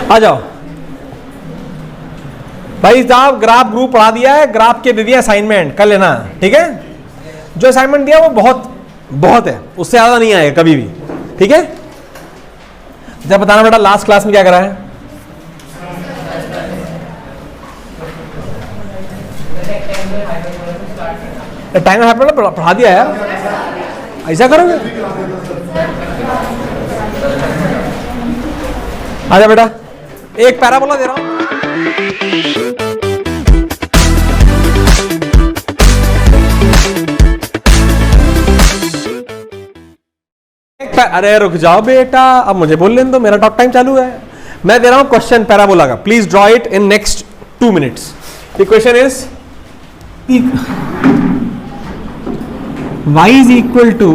आ जाओ भाई साहब, ग्राफ ग्रुप पढ़ा दिया है, ग्राफ के दे दिया असाइनमेंट, कर लेना, ठीक है। जो असाइनमेंट दिया वो बहुत है, उससे ज्यादा नहीं आएगा कभी भी, ठीक है। जब बताना बेटा लास्ट क्लास में क्या करा है। टाइम हाइपरबोला पढ़ा दिया यार, ऐसा करोगे। आजा बेटा, एक पैराबोला दे रहा हूं। अरे रुक जाओ बेटा, अब मुझे बोल लेने दो, मेरा टॉक टाइम चालू है। मैं दे रहा हूं क्वेश्चन पैराबोला का, please draw it in next 2 minutes। The question is y is equal to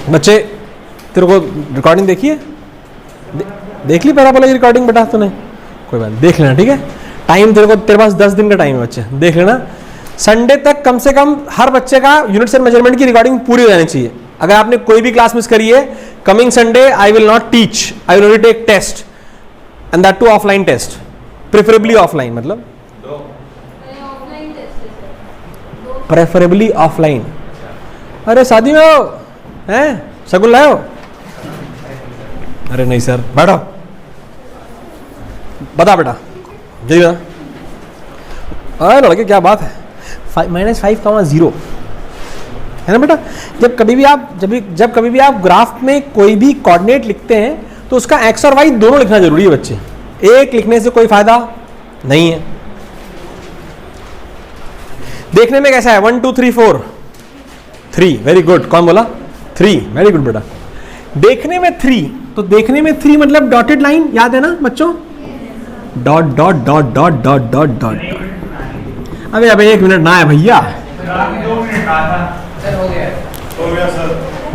बच्चे, तेरे को रिकॉर्डिंग देखी है? देख ली पैराबोला की रिकॉर्डिंग बेटा तूने? कोई बात, देख लेना, ठीक है। टाइम तेरे पास 10 दिन का टाइम है बच्चे, देख लेना। संडे तक कम से कम हर बच्चे का यूनिट्स एंड मेजरमेंट की रिकॉर्डिंग पूरी हो जानी चाहिए। अगर आपने कोई भी क्लास मिस करी है, coming Sunday I will not teach, I will only take test and that too offline test, preferably offline, मतलब प्रेफरेबली ऑफलाइन। अरे शादी में हो हैं, शगुन लाओ। अरे नहीं सर, बैठो, बता बेटा जी बता। अरे लड़के क्या बात है, -5,0 है ना बेटा। जब कभी भी आप ग्राफ में कोई भी कोऑर्डिनेट लिखते हैं तो उसका एक्स और वाई दोनों लिखना जरूरी है बच्चे, एक लिखने से कोई फायदा नहीं है। देखने में कैसा है? 1 2 3 4 3, वेरी गुड। कौन बोला? 3, वेरी गुड बेटा। देखने में 3, तो देखने में 3 मतलब डॉटेड लाइन, याद है ना बच्चों? Dot dot dot dot dot dot dot. अबे 1 मिनट ना है भैया,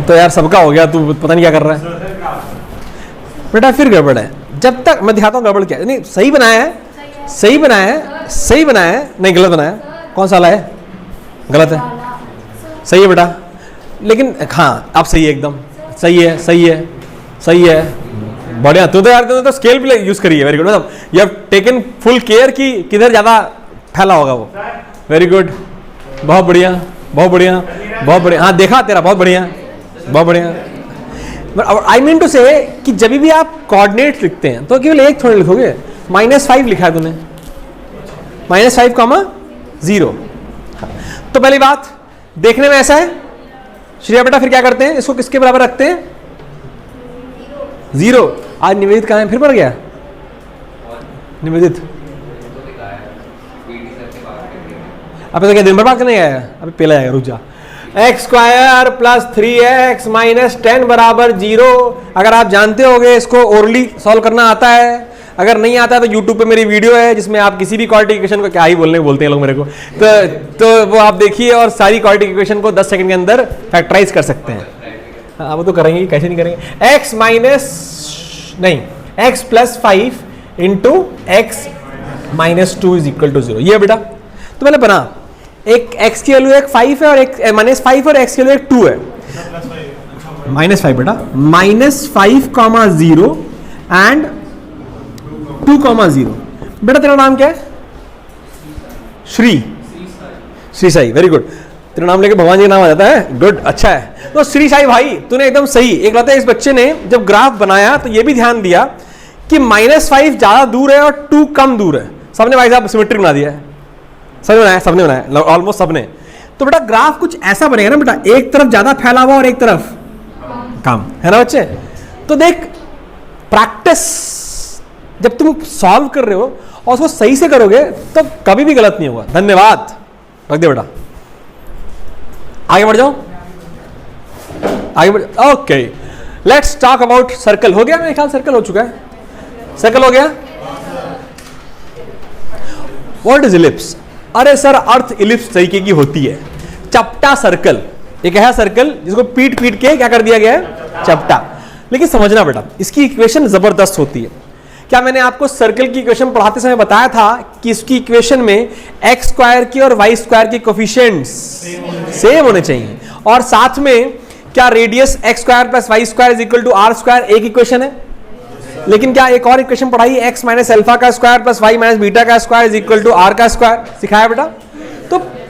तो यार सबका हो गया, तू पता नहीं क्या कर रहा है बेटा। फिर गड़बड़ है, जब तक मैं दिखाता हूँ गड़बड़ क्या। नहीं, सही बनाया है, सही बनाया है, सही बनाया है, नहीं गलत बनाया है। कौन सा वाला है? गलत है, सही है बेटा। लेकिन हाँ अब सही है, एकदम सही है, सही है, सही है, बढ़िया। तू तो यार तो स्केल भी यूज करी है, वेरी गुड। मतलब you have taken full care कि किधर ज्यादा फैला होगा वो, वेरी गुड, बहुत बढ़िया, बहुत बढ़िया, बहुत बढ़िया। हाँ देखा तेरा, बहुत बढ़िया, बहुत बढ़िया। आई मीन टू से कि जब भी आप कोऑर्डिनेट लिखते हैं तो केवल एक थोड़े लिखोगे। -5 लिखा है तूने, -5,0। तो पहली बात, देखने में ऐसा है श्रेया बेटा। फिर क्या करते हैं, इसको किसके बराबर रखते हैं? 0। आज निवेदित कहाँ है? फिर पड़ गया निवेदित। अबे तो क्या दिन भर बात करने आया? अबे पहले आएगा, रुक जा। x² + 3x - 10 बराबर 0। अगर आप जानते होगे इसको ओरली सॉल्व करना आता है, अगर नहीं आता है तो यूट्यूब पे मेरी वीडियो है जिसमें आप किसी भी क्वाड्रेटिक इक्वेशन को, क्या ही बोलते हैं लोग मेरे को, तो वो आप देखिए और सारी क्वाड्रेटिक इक्वेशन को 10 सेकंड के अंदर फैक्टराइज कर सकते हैं। हाँ वो तो करेंगे, कैसे नहीं करेंगे। x + 5 × x - 2 = 0, ये बेटा। तो मैंने बना, एक x की वैल्यू एक 5 है और एक -5 और x की वैल्यू एक 2 है। -5 बेटा, -5,0 एंड 2,0। बेटा तेरा नाम क्या है? Shri Sai, very good. तेरा नाम लेके भगवान जी का नाम आ जाता है, गुड, अच्छा है। तो श्री साई भाई तूने एकदम सही। एक बात है, इस बच्चे ने जब ग्राफ बनाया तो ये भी ध्यान दिया कि -5 ज्यादा दूर है और 2 कम दूर है। सबने भाई साहब सिमेट्रिक बना दिया है, सबने बनाया ऑलमोस्ट सबने। तो बेटा ग्राफ कुछ ऐसा बनेगा ना बेटा, एक तरफ ज्यादा फैला हुआ और एक तरफ कम, है ना बच्चे? तो देख, प्रैक्टिस जब तुम सॉल्व कर रहे हो और उसको सही से करोगे तो कभी भी गलत नहीं होगा। धन्यवाद, रख दे बेटा, आगे बढ़ जाओ, आगे बढ़। Okay, let's talk about circle. हो गया मेरे ख्याल, सर्कल हो चुका है, सर्कल हो गया। What is ellipse? अरे सर, अर्थ इलिप्स तरीके की होती है। चपटा सर्कल, एक है सर्कल जिसको पीट के क्या कर दिया गया है? चपटा। लेकिन समझना बेटा, इसकी इक्वेशन जबरदस्त होती है। क्या मैंने आपको सर्कल की इक्वेशन पढ़ाते समय बताया था कि इसकी इक्वेशन में एक्स स्क्वायर की और वाई स्क्वायर के कोफिशिएंट्स सेम होने चाहिए, और साथ में क्या radius x square plus Y square is equal to r square एक इक्वेशन है। लेकिन क्या एक और इक्वेशन पढ़ाई, एक्स माइनस अल्फा का square plus y minus beta का square is equal to r का स्क्वायर, सिखाया बेटा।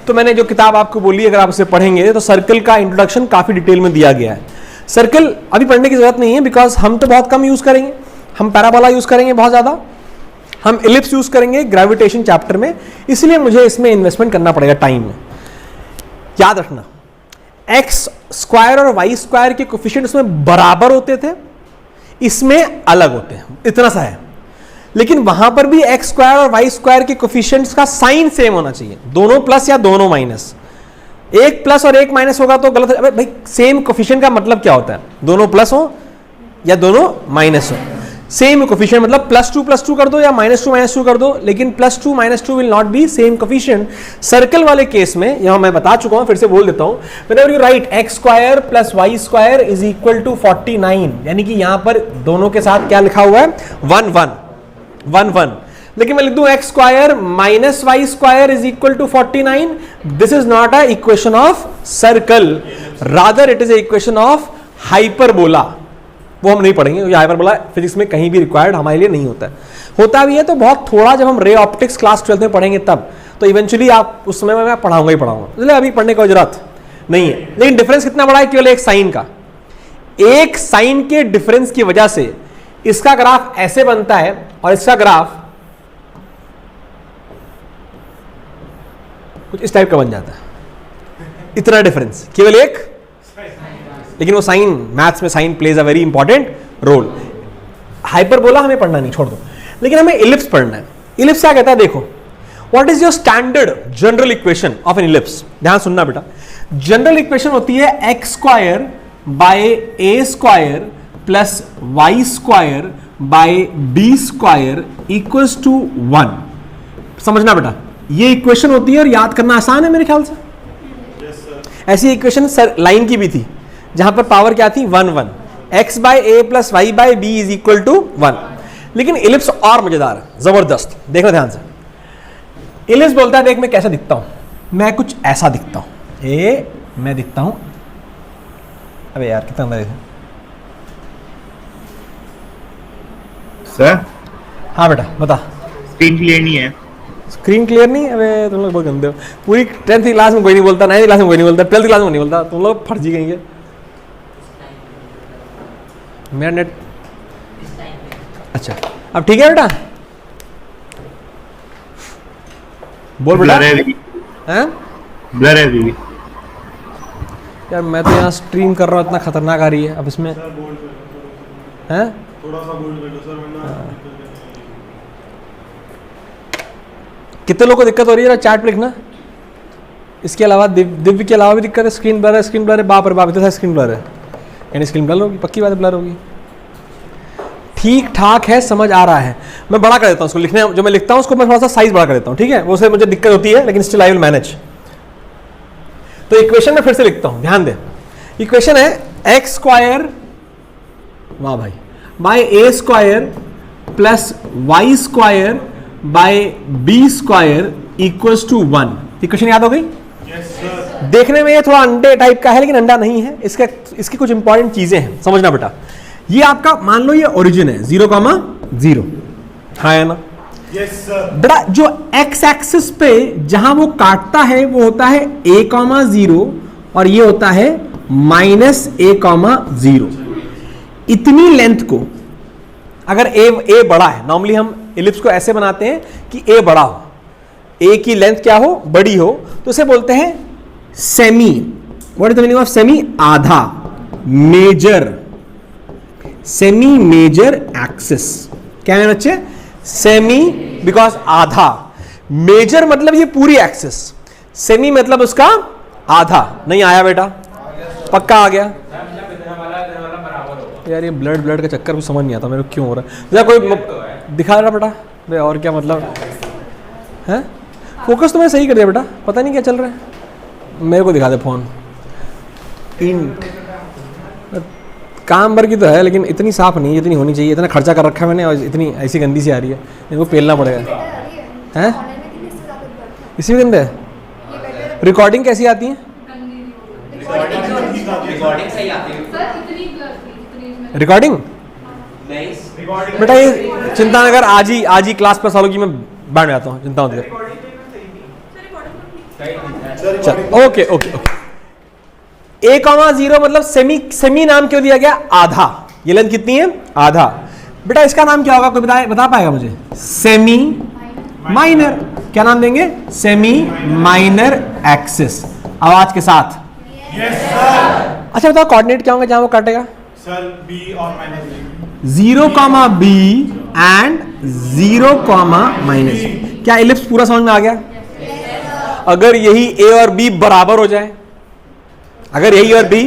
तो मैंने जो किताब आपको बोली, अगर आप उसे पढ़ेंगे तो सर्कल का इंट्रोडक्शन काफी डिटेल में दिया गया है। सर्कल अभी पढ़ने की जरूरत नहीं है, बिकॉज हम तो बहुत कम यूज करेंगे, हम पैराबोला यूज करेंगे बहुत ज्यादा, हम इलिप्स यूज करेंगे ग्रेविटेशन चैप्टर में, इसलिए मुझे इसमें इन्वेस्टमेंट करना पड़ेगा टाइम में। याद रखना, एक्स स्क्वायर और वाई स्क्वायर के कोफिशिएंट उसमें बराबर होते थे, इसमें अलग होते हैं, इतना सा है। लेकिन वहां पर भी एक्स स्क्वायर और वाई स्क्वायर के कोफिशिएंट्स का साइन सेम होना चाहिए, दोनों प्लस या दोनों माइनस। एक प्लस और एक माइनस होगा तो गलत है भाई। सेम कोफिशिएंट का मतलब क्या होता है, दोनों प्लस हो या दोनों माइनस हो। सेम कोफिशिएंट मतलब +2 कर दो या -2 कर दो, लेकिन +2 -2 will not be same coefficient. Circle वाले केस में यहां मैं बता चुका हूं, फिर से बोल देता हूं, whenever you write X square plus Y square is equal to 49, यानी कि यहां पर दोनों के साथ क्या लिखा हुआ है, 1 1 1 1। लेकिन मैं लिख दूं X square minus Y square is equal to 49, this is not a equation of circle, rather it is a equation of hyperbola. वो हम नहीं पढ़ेंगे, ये हाइपरबोला फिजिक्स में कहीं भी रिक्वायर्ड हमारे लिए नहीं होता है। होता भी है तो बहुत थोड़ा, जब हम रे ऑप्टिक्स क्लास 12 में पढ़ेंगे तब, तो इवेंचुअली आप उस समय में मैं पढ़ाऊंगा ही पढ़ाऊंगा, इसलिए अभी पढ़ने की जरूरत नहीं है। लेकिन डिफरेंस कितना बड़ा है, केवल एक साइन का। एक साइन के डिफरेंस की वजह से इसका ग्राफ ऐसे बनता है और इसका ग्राफ कुछ इस टाइप का बन जाता है। इतना डिफरेंस, केवल एक, लेकिन वो साइन, मैथ्स में sine plays a very important role. Hyperbola हमें पढ़ना नहीं, छोड़ दो, लेकिन हमें इलिप्स पढ़ना है। इलिप्स क्या कहता है, देखो, what is your standard general equation of an ellipse. ध्यान सुनना बेटा, जनरल इक्वेशन होती है X square by A square plus Y square by B square equals to 1। समझना बेटा, ये इक्वेशन होती है और याद करना आसान है मेरे ख्याल से। ऐसी इक्वेशन सर लाइन की भी थी, जहां पर पावर क्या थी, 1 1, X by A plus Y by B is equal to 1। लेकिन इलिप्स और मजेदार है, जबरदस्त, देखना ध्यान से। इलिप्स बोलता है, देख मैं कैसा दिखता हूं, मैं कुछ ऐसा दिखता हूं, मैं दिखता हूं, अबे यार कितना अंदर है सर। हाँ बेटा बता। स्क्रीन क्लियर नहीं है। स्क्रीन क्लियर नहीं, अबे तुम लोग बहुत गंदे हो। पूरी 10th क्लास में कोई नहीं बोलता, 9th क्लास में कोई नहीं बोलता, 12th क्लास में नहीं बोलता, तुम लोग फर्जी कहेंगे। मेरा नेट अच्छा, अब ठीक है बेटा, बोल बेटा। हैं ब्लर है अभी यार, मैं तो यहाँ स्ट्रीम कर रहा हूँ, इतना खतरनाक आ रही है। अब इसमें हैं थोड़ा सा बोल्ड कर दो सर, वरना कितने लोगों को दिक्कत हो रही है, चैट पे लिखना। इसके अलावा दिव्य के अलावा भी दिक्कत है, स्क्रीन ब्लर है, स्क्रीन ब्लर है, बाप रे बाप, इतना स्क्रीन ब्लर है, यानी स्क्रीन ब्लर होगी, पक्की बात है ब्लर होगी। ठीक ठाक है, समझ आ रहा है। मैं बड़ा कर देता हूँ उसको, लिखने जो मैं लिखता हूँ उसको मैं थोड़ा सा साइज बड़ा कर देता हूँ, ठीक है, वो से मुझे दिक्कत होती है, लेकिन स्टिल आई विल मैनेज। तो इक्वेशन में फिर से लिखता हूँ, ध्यान दे। इक्वेशन है एक्स स्क्वायर, वाह भाई, by A square plus Y square by B square equals to 1। Equation याद हो गई? देखने में ये थोड़ा अंडे टाइप का है, लेकिन अंडा नहीं है। इसकी कुछ इंपॉर्टेंट चीजें हैं, समझना बेटा। ये आपका मान लो ये ओरिजिन है 0,0, हाँ है ना? Yes sir. बेटा जो एक्स एक्सिस पे जहां वो काटता है वो होता है a,0 और ये होता है -a,0। इतनी लेंथ को अगर a बड़ा है, नॉर्मली हम इलिप्स को ऐसे बनाते हैं कि a बड़ा हो, a की लेंथ क्या हो, बड़ी हो, तो उसे बोलते हैं semi. What is the meaning of semi? आधा, मेजर, सेमी मेजर एक्सिस। क्या है बच्चे? सेमी बिकॉज आधा, मेजर मतलब ये पूरी एक्सिस, सेमी मतलब उसका आधा। नहीं आया बेटा? पक्का आ गया यार। ये ब्लड का चक्कर कुछ समझ नहीं आता मेरे को क्यों हो रहा है। कोई दिखा रहा बेटा भाई, और क्या मतलब है? फोकस तो मैं सही कर दिया बेटा, पता नहीं क्या चल रहा है। मेरे को दिखा दे फोन। काम भर की तो है लेकिन इतनी साफ नहीं, इतनी होनी चाहिए। इतना खर्चा कर रखा है मैंने और इतनी ऐसी गंदी सी आ रही है, इनको पेलना पड़ेगा। हैं इसी में गंदा है। रिकॉर्डिंग कैसी आती है? रिकॉर्डिंग सही आती है रिकॉर्डिंग नहीं बेटा ये चिंता न कर, आज ही क्लास पर सालों की मैं बैठ जाता हूँ, चिंता मत कर। चल okay okay okay. a comma 0 मतलब सेमी नाम क्यों दिया गया? आधा। ये लेंथ कितनी है? आधा। बेटा इसका नाम क्या होगा, कोई बता पाएगा मुझे? Semi minor. क्या नाम देंगे? सेमी माइनर एक्सिस, आवाज के साथ। Yes sir. अच्छा बताओ कोऑर्डिनेट क्या होंगे जहां वो काटेगा? सर बी और minus 0 comma B and 0 comma minus. क्या इलिप्स पूरा समझ में आ गया? अगर यही ए और बी बराबर हो जाए, अगर यही और बी,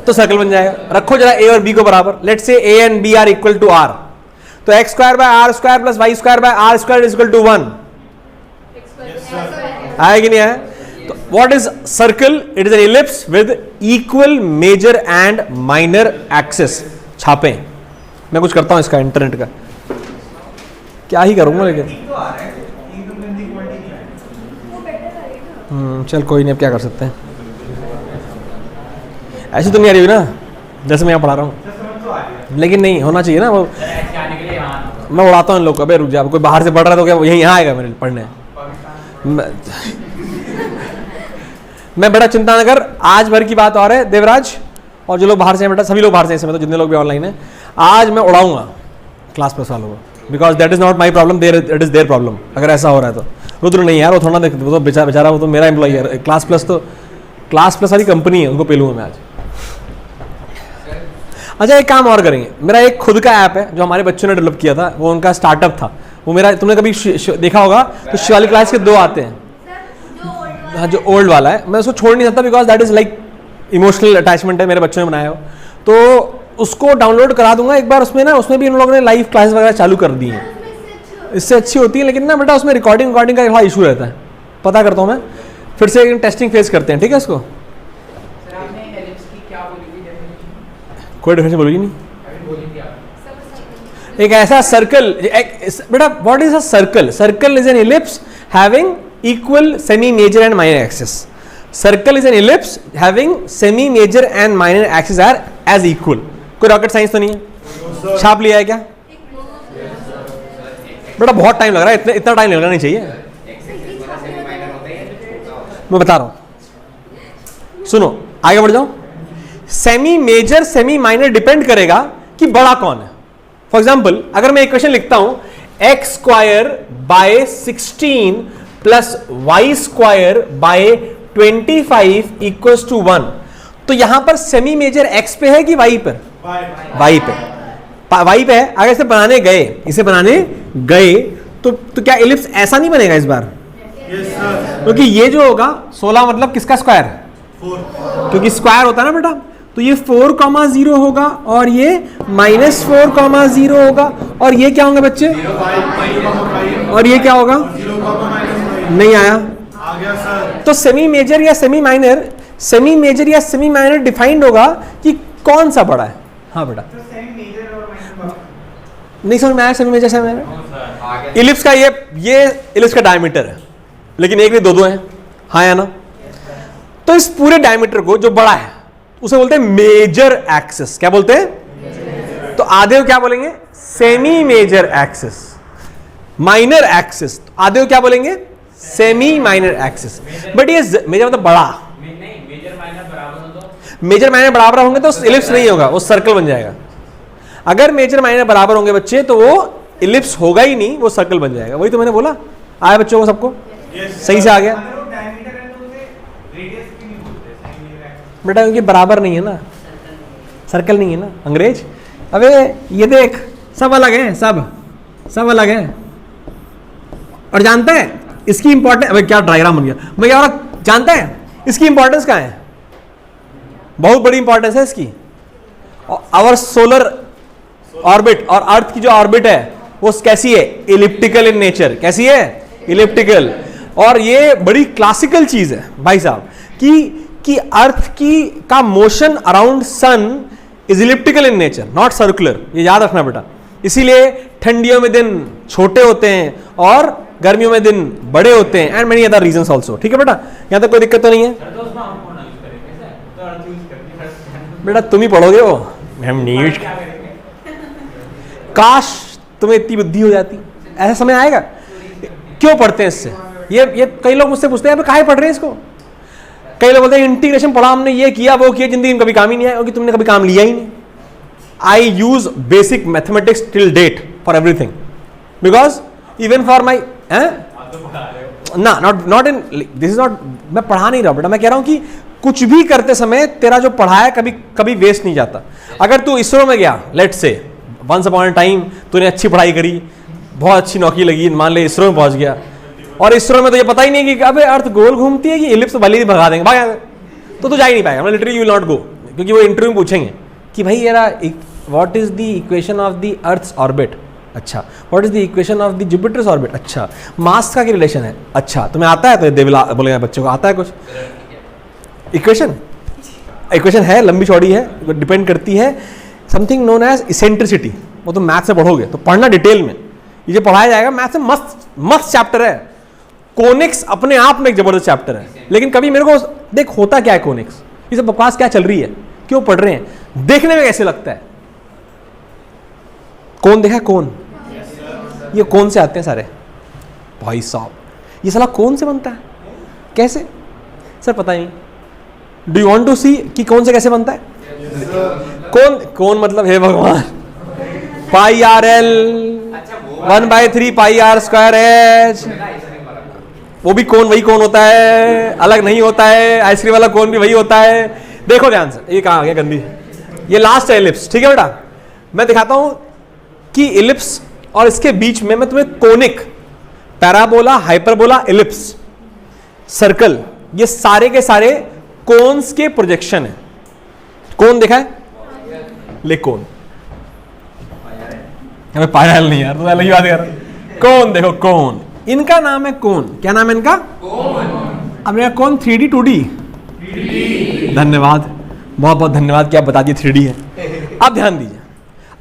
तो सर्कल बन जाएगा। रखो जरा ए और बी को बराबर। Let's say a and b are equal to r, तो x square by r square plus Y square by r square is equal to 1। आया कि नहीं आया? तो what is circle? It is an ellipse with equal major and minor axis. छापे। मैं कुछ करता हूं इसका इंटरनेट का, क्या ही करूंगा लेकिन चल कोई नहीं, अब क्या कर सकते हैं। ऐसी तो नहीं आ रही ना जैसे मैं यहाँ पढ़ा रहा हूँ, लेकिन नहीं होना चाहिए ना वो। मैं उड़ाता हूँ इन लोग को। अबे रुक जा, कोई बाहर से पढ़ रहा है तो क्या यही यहाँ आएगा मेरे पढ़ने? मैं बड़ा चिंता न कर, आज भर की बात और है देवराज और जो लोग बाहर से हैं, बेटा सभी लोग बाहर से हैं, तो जितने लोग भी ऑनलाइन हैं, आज मैं उड़ाऊंगा क्लास प्लस वालों को, because that is not my problem, it is their problem. अगर ऐसा हो रहा है तो रुद्र नहीं यार, वो थोड़ा देख, वो तो बेचारा वो तो मेरा एम्प्लॉई है। क्लास प्लस वाली कंपनी है, उनको पेलूंगा मैं आज। अच्छा एक काम और करेंगे, मेरा एक खुद का ऐप है जो हमारे बच्चों ने डेवलप किया था, वो उनका स्टार्टअप था। वो मेरा, तुमने कभी देखा होगा तो शिवाली क्लास के 2 आते हैं। हाँ जो ओल्ड वाला है, मैं उसको छोड़ नहीं सकता because that is like emotional attachment है, मेरे बच्चों ने बनाया हो, तो उसको डाउनलोड करा दूंगा एक बार। उसमें भी इन लोगों ने लाइव क्लासेस वगैरह चालू कर दी हैं, इससे अच्छी होती है। लेकिन ना बेटा उसमें रिकॉर्डिंग का थोड़ा इशू रहता है, पता करता हूँ मैं, फिर से टेस्टिंग फेस करते हैं, ठीक है? इसको कोई डिफरेंस बोलोगी नहीं? एक ऐसा सर्कल, बेटा what is a circle? Circle is an ellipse having equal semi major and minor axis. Circle is an ellipse having semi major and minor axis are as equal. कोई रॉकेट साइंस तो नहीं है? छाप लिया है क्या बेटा? बहुत टाइम लग रहा है, इतना टाइम लगना नहीं चाहिए। मैं बता रहा हूं, सुनो आगे बढ़ जाओ। Semi major semi minor depend करेगा कि बड़ा कौन है। फॉर एग्जाम्पल अगर मैं इक्वेशन लिखता हूं x square by 16 plus Y square by 25 equals to 1, तो यहां पर सेमी मेजर एक्स पे है कि वाई पर? वाई पे, वाई पे है। अगर इसे बनाने गए तो क्या इलिप्स ऐसा नहीं बनेगा इस बार? क्योंकि ये जो होगा 16 मतलब किसका स्क्वायर? 4, क्योंकि स्क्वायर होता है ना बेटा। तो ये 4,0 होगा और ये -4,0 होगा, और ये क्या होंगे बच्चे? और ये क्या होगा? नहीं आया? आ गया सर। तो सेमी मेजर या सेमी माइनर डिफाइंड होगा कि कौन सा बड़ा है। हाँ बेटा नहीं समझ में आया? Semi major semi minor ellipse का ये इलिप्स का डायमीटर है, लेकिन एक नहीं 2 हैं। हाँ या ना? तो इस पूरे डायमीटर को जो बड़ा है उसे बोलते हैं मेजर एक्सिस। क्या बोलते हैं? तो आधे को क्या बोलेंगे? Semi major axis. Minor axis आधे को क्या बोलेंगे? Semi minor axis. बट ये मेजर मतलब बड़ा। मेजर माइनर बराबर होंगे तो इलिप्स नहीं होगा, वो सर्कल बन जाएगा। अगर मेजर माइनर बराबर होंगे बच्चे तो वो इलिप्स होगा ही नहीं, वो सर्कल बन जाएगा। वही तो मैंने बोला। आया बच्चों को सबको? सही से आ गया बेटा? क्योंकि बराबर नहीं है ना, सर्कल नहीं है ना अंग्रेज। अबे ये देख, सब अलग है, सब अलग है। और जानता है इसकी इंपॉर्टेंस? अबे क्या डायग्राम बन गया। मैं क्या जानता है इसकी इंपॉर्टेंस कहाँ है? बहुत बड़ी इंपॉर्टेंस है इसकी। आवर सोलर ऑर्बिट और अर्थ की जो ऑर्बिट है वो कैसी है? Elliptical in nature. कैसी है? इलिप्टिकल। और ये बड़ी क्लासिकल चीज है भाई साहब कि अर्थ का motion around sun is elliptical in nature, not circular, ये याद रखना बेटा। इसीलिए ठंडियों में दिन छोटे होते हैं और गर्मियों में दिन बड़े होते हैं, and many other reasons also. ठीक है बेटा, यहाँ तक कोई दिक्कत तो नहीं है बेटा? तुम ही पढ़ोगे वो, हम न्यूज। काश तुम्हें इतनी बुद्धि हो जाती, ऐसा समय आएगा। क्यों पढ़ते हैं इससे? ये कई लोग मुझसे पूछते हैं काहे पढ़ रहे हैं इसको। कई लोग बोलते हैं इंटीग्रेशन पढ़ा हमने, ये किया वो किया, जिंदगी में कभी काम ही नहीं आया, क्योंकि तुमने कभी काम लिया ही नहीं। I use basic mathematics till date for everything, because even for my ना not in this is not, मैं पढ़ा नहीं रहा बेटा, मैं कह रहा हूं कि कुछ भी करते समय तेरा जो पढ़ा है कभी कभी वेस्ट नहीं जाता। अगर तू इसरो में गया, let's say once upon a time तूने अच्छी पढ़ाई करी, बहुत अच्छी नौकरी लगी, मान ले इसरो में पहुंच गया, और इसरो में तो ये पता ही नहीं कि अबे अर्थ गोल घूमती है कि इलिप्स भले ही भगा देंगे, भाग तो तू जा ही नहीं पाएगा, literally you will not go, क्योंकि वो इंटरव्यू में पूछेंगे कि भाई यारा what is the equation of the earth's orbit, अच्छा what is the equation of the Jupiter's orbit, अच्छा मास का क्या रिलेशन है, अच्छा तुम्हें आता है? तो देवला बोलेंगे बच्चों को आता है कुछ इक्वेशन है, लंबी चौड़ी है, डिपेंड करती है समथिंग नोन एज इसेंट्रिसिटी, वो तो मैथ से पढ़ोगे, तो पढ़ना डिटेल में, ये जो पढ़ाया जाएगा मैथ से मस्त चैप्टर है। कोनिक्स अपने आप में एक जबरदस्त चैप्टर है, लेकिन कभी मेरे को देख होता क्या है कोनिक्स, ये सब बकवास क्या चल रही है, क्यों पढ़ रहे हैं, देखने में कैसे लगता है। कौन देखा कौन, ये कौन से आते हैं सारे भाई साहब, ये साला कौन से बनता है कैसे, सर पता नहीं। डू यू वांट टू सी कि कौन से कैसे बनता है? कौन कौन मतलब हे भगवान, pi r l 1/3 pi r square h, वो भी कौन वही कौन होता है, अलग नहीं होता है, आइसक्रीम वाला कौन भी वही होता है। देखो ध्यान से, ये कहाँ आ गया गंदी, ये लास्ट है इलिप्स, ठीक है बेटा। मैं दिखाता हूं कि इलिप्स और इसके बीच में मैं तुम्हें conic, parabola, hyperbola, ellipse, circle, ये सारे के सारे कोन्स के प्रोजेक्शन है। कौन देखा है? ले कौन, हमें पायल नहीं यार, तो अलग ही बात यार। कौन देखो कौन, इनका नाम है कौन, क्या नाम है इनका? कौन। अब मेरा कौन 3D 2D? धन्यवाद, बहुत बहुत धन्यवाद कि आप बता दिए 3D है। अब ध्यान दीजिए,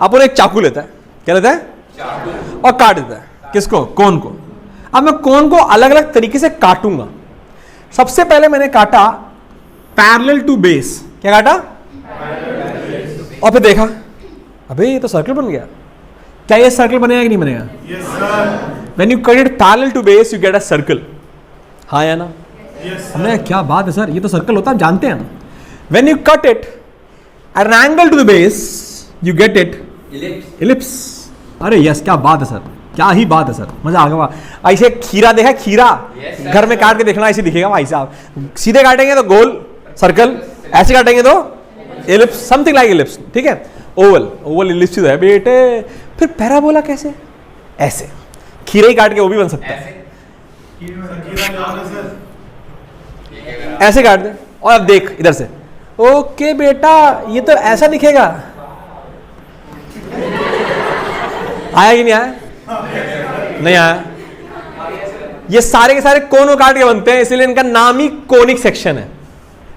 अपन एक चाकू लेता है, क्या लेता है? चाकू, और काट देता है किसको? कौन को। अब मैं कौन को अलग अलग तरीके से काटूंगा। सबसे पहले मैंने काटा पैरेलल टू बेस, क्या काटा? और फिर देखा अबे ये तो सर्कल बन गया। क्या ये सर्कल बनेगा कि नहीं बनेगा? Yes, sir. When you cut it parallel to base, you get a circle. हाँ या ना? Yes, sir. हमने क्या बात है सर, ये तो सर्कल होता है, आप जानते हैं हम। When you cut it at an angle to the base, you get it ellipse. अरे यस, क्या बात है सर, क्या ही बात है सर, मजा आ गया। ऐसे खीरा देखा, खीरा घर में काट के देखना, ऐसे दिखेगा भाई साहब। सीधे काटेंगे तो गोल सर्कल, ऐसे काटेंगे तो एलिप्स, समथिंग लाइक एलिप्स, ठीक है। ओवल, ओवल एलिप्स है बेटे। फिर पैराबोला कैसे? ऐसे खीरा ही काट के वो भी बन सकता है, ऐसे काट दे। और अब देख इधर से, ओके बेटा ये तो ऐसा दिखेगा। आया कि नहीं आया? नहीं आया। ये सारे के सारे कोनों काट के बनते हैं, इसलिए इनका नाम ही कोनिक सेक्शन है।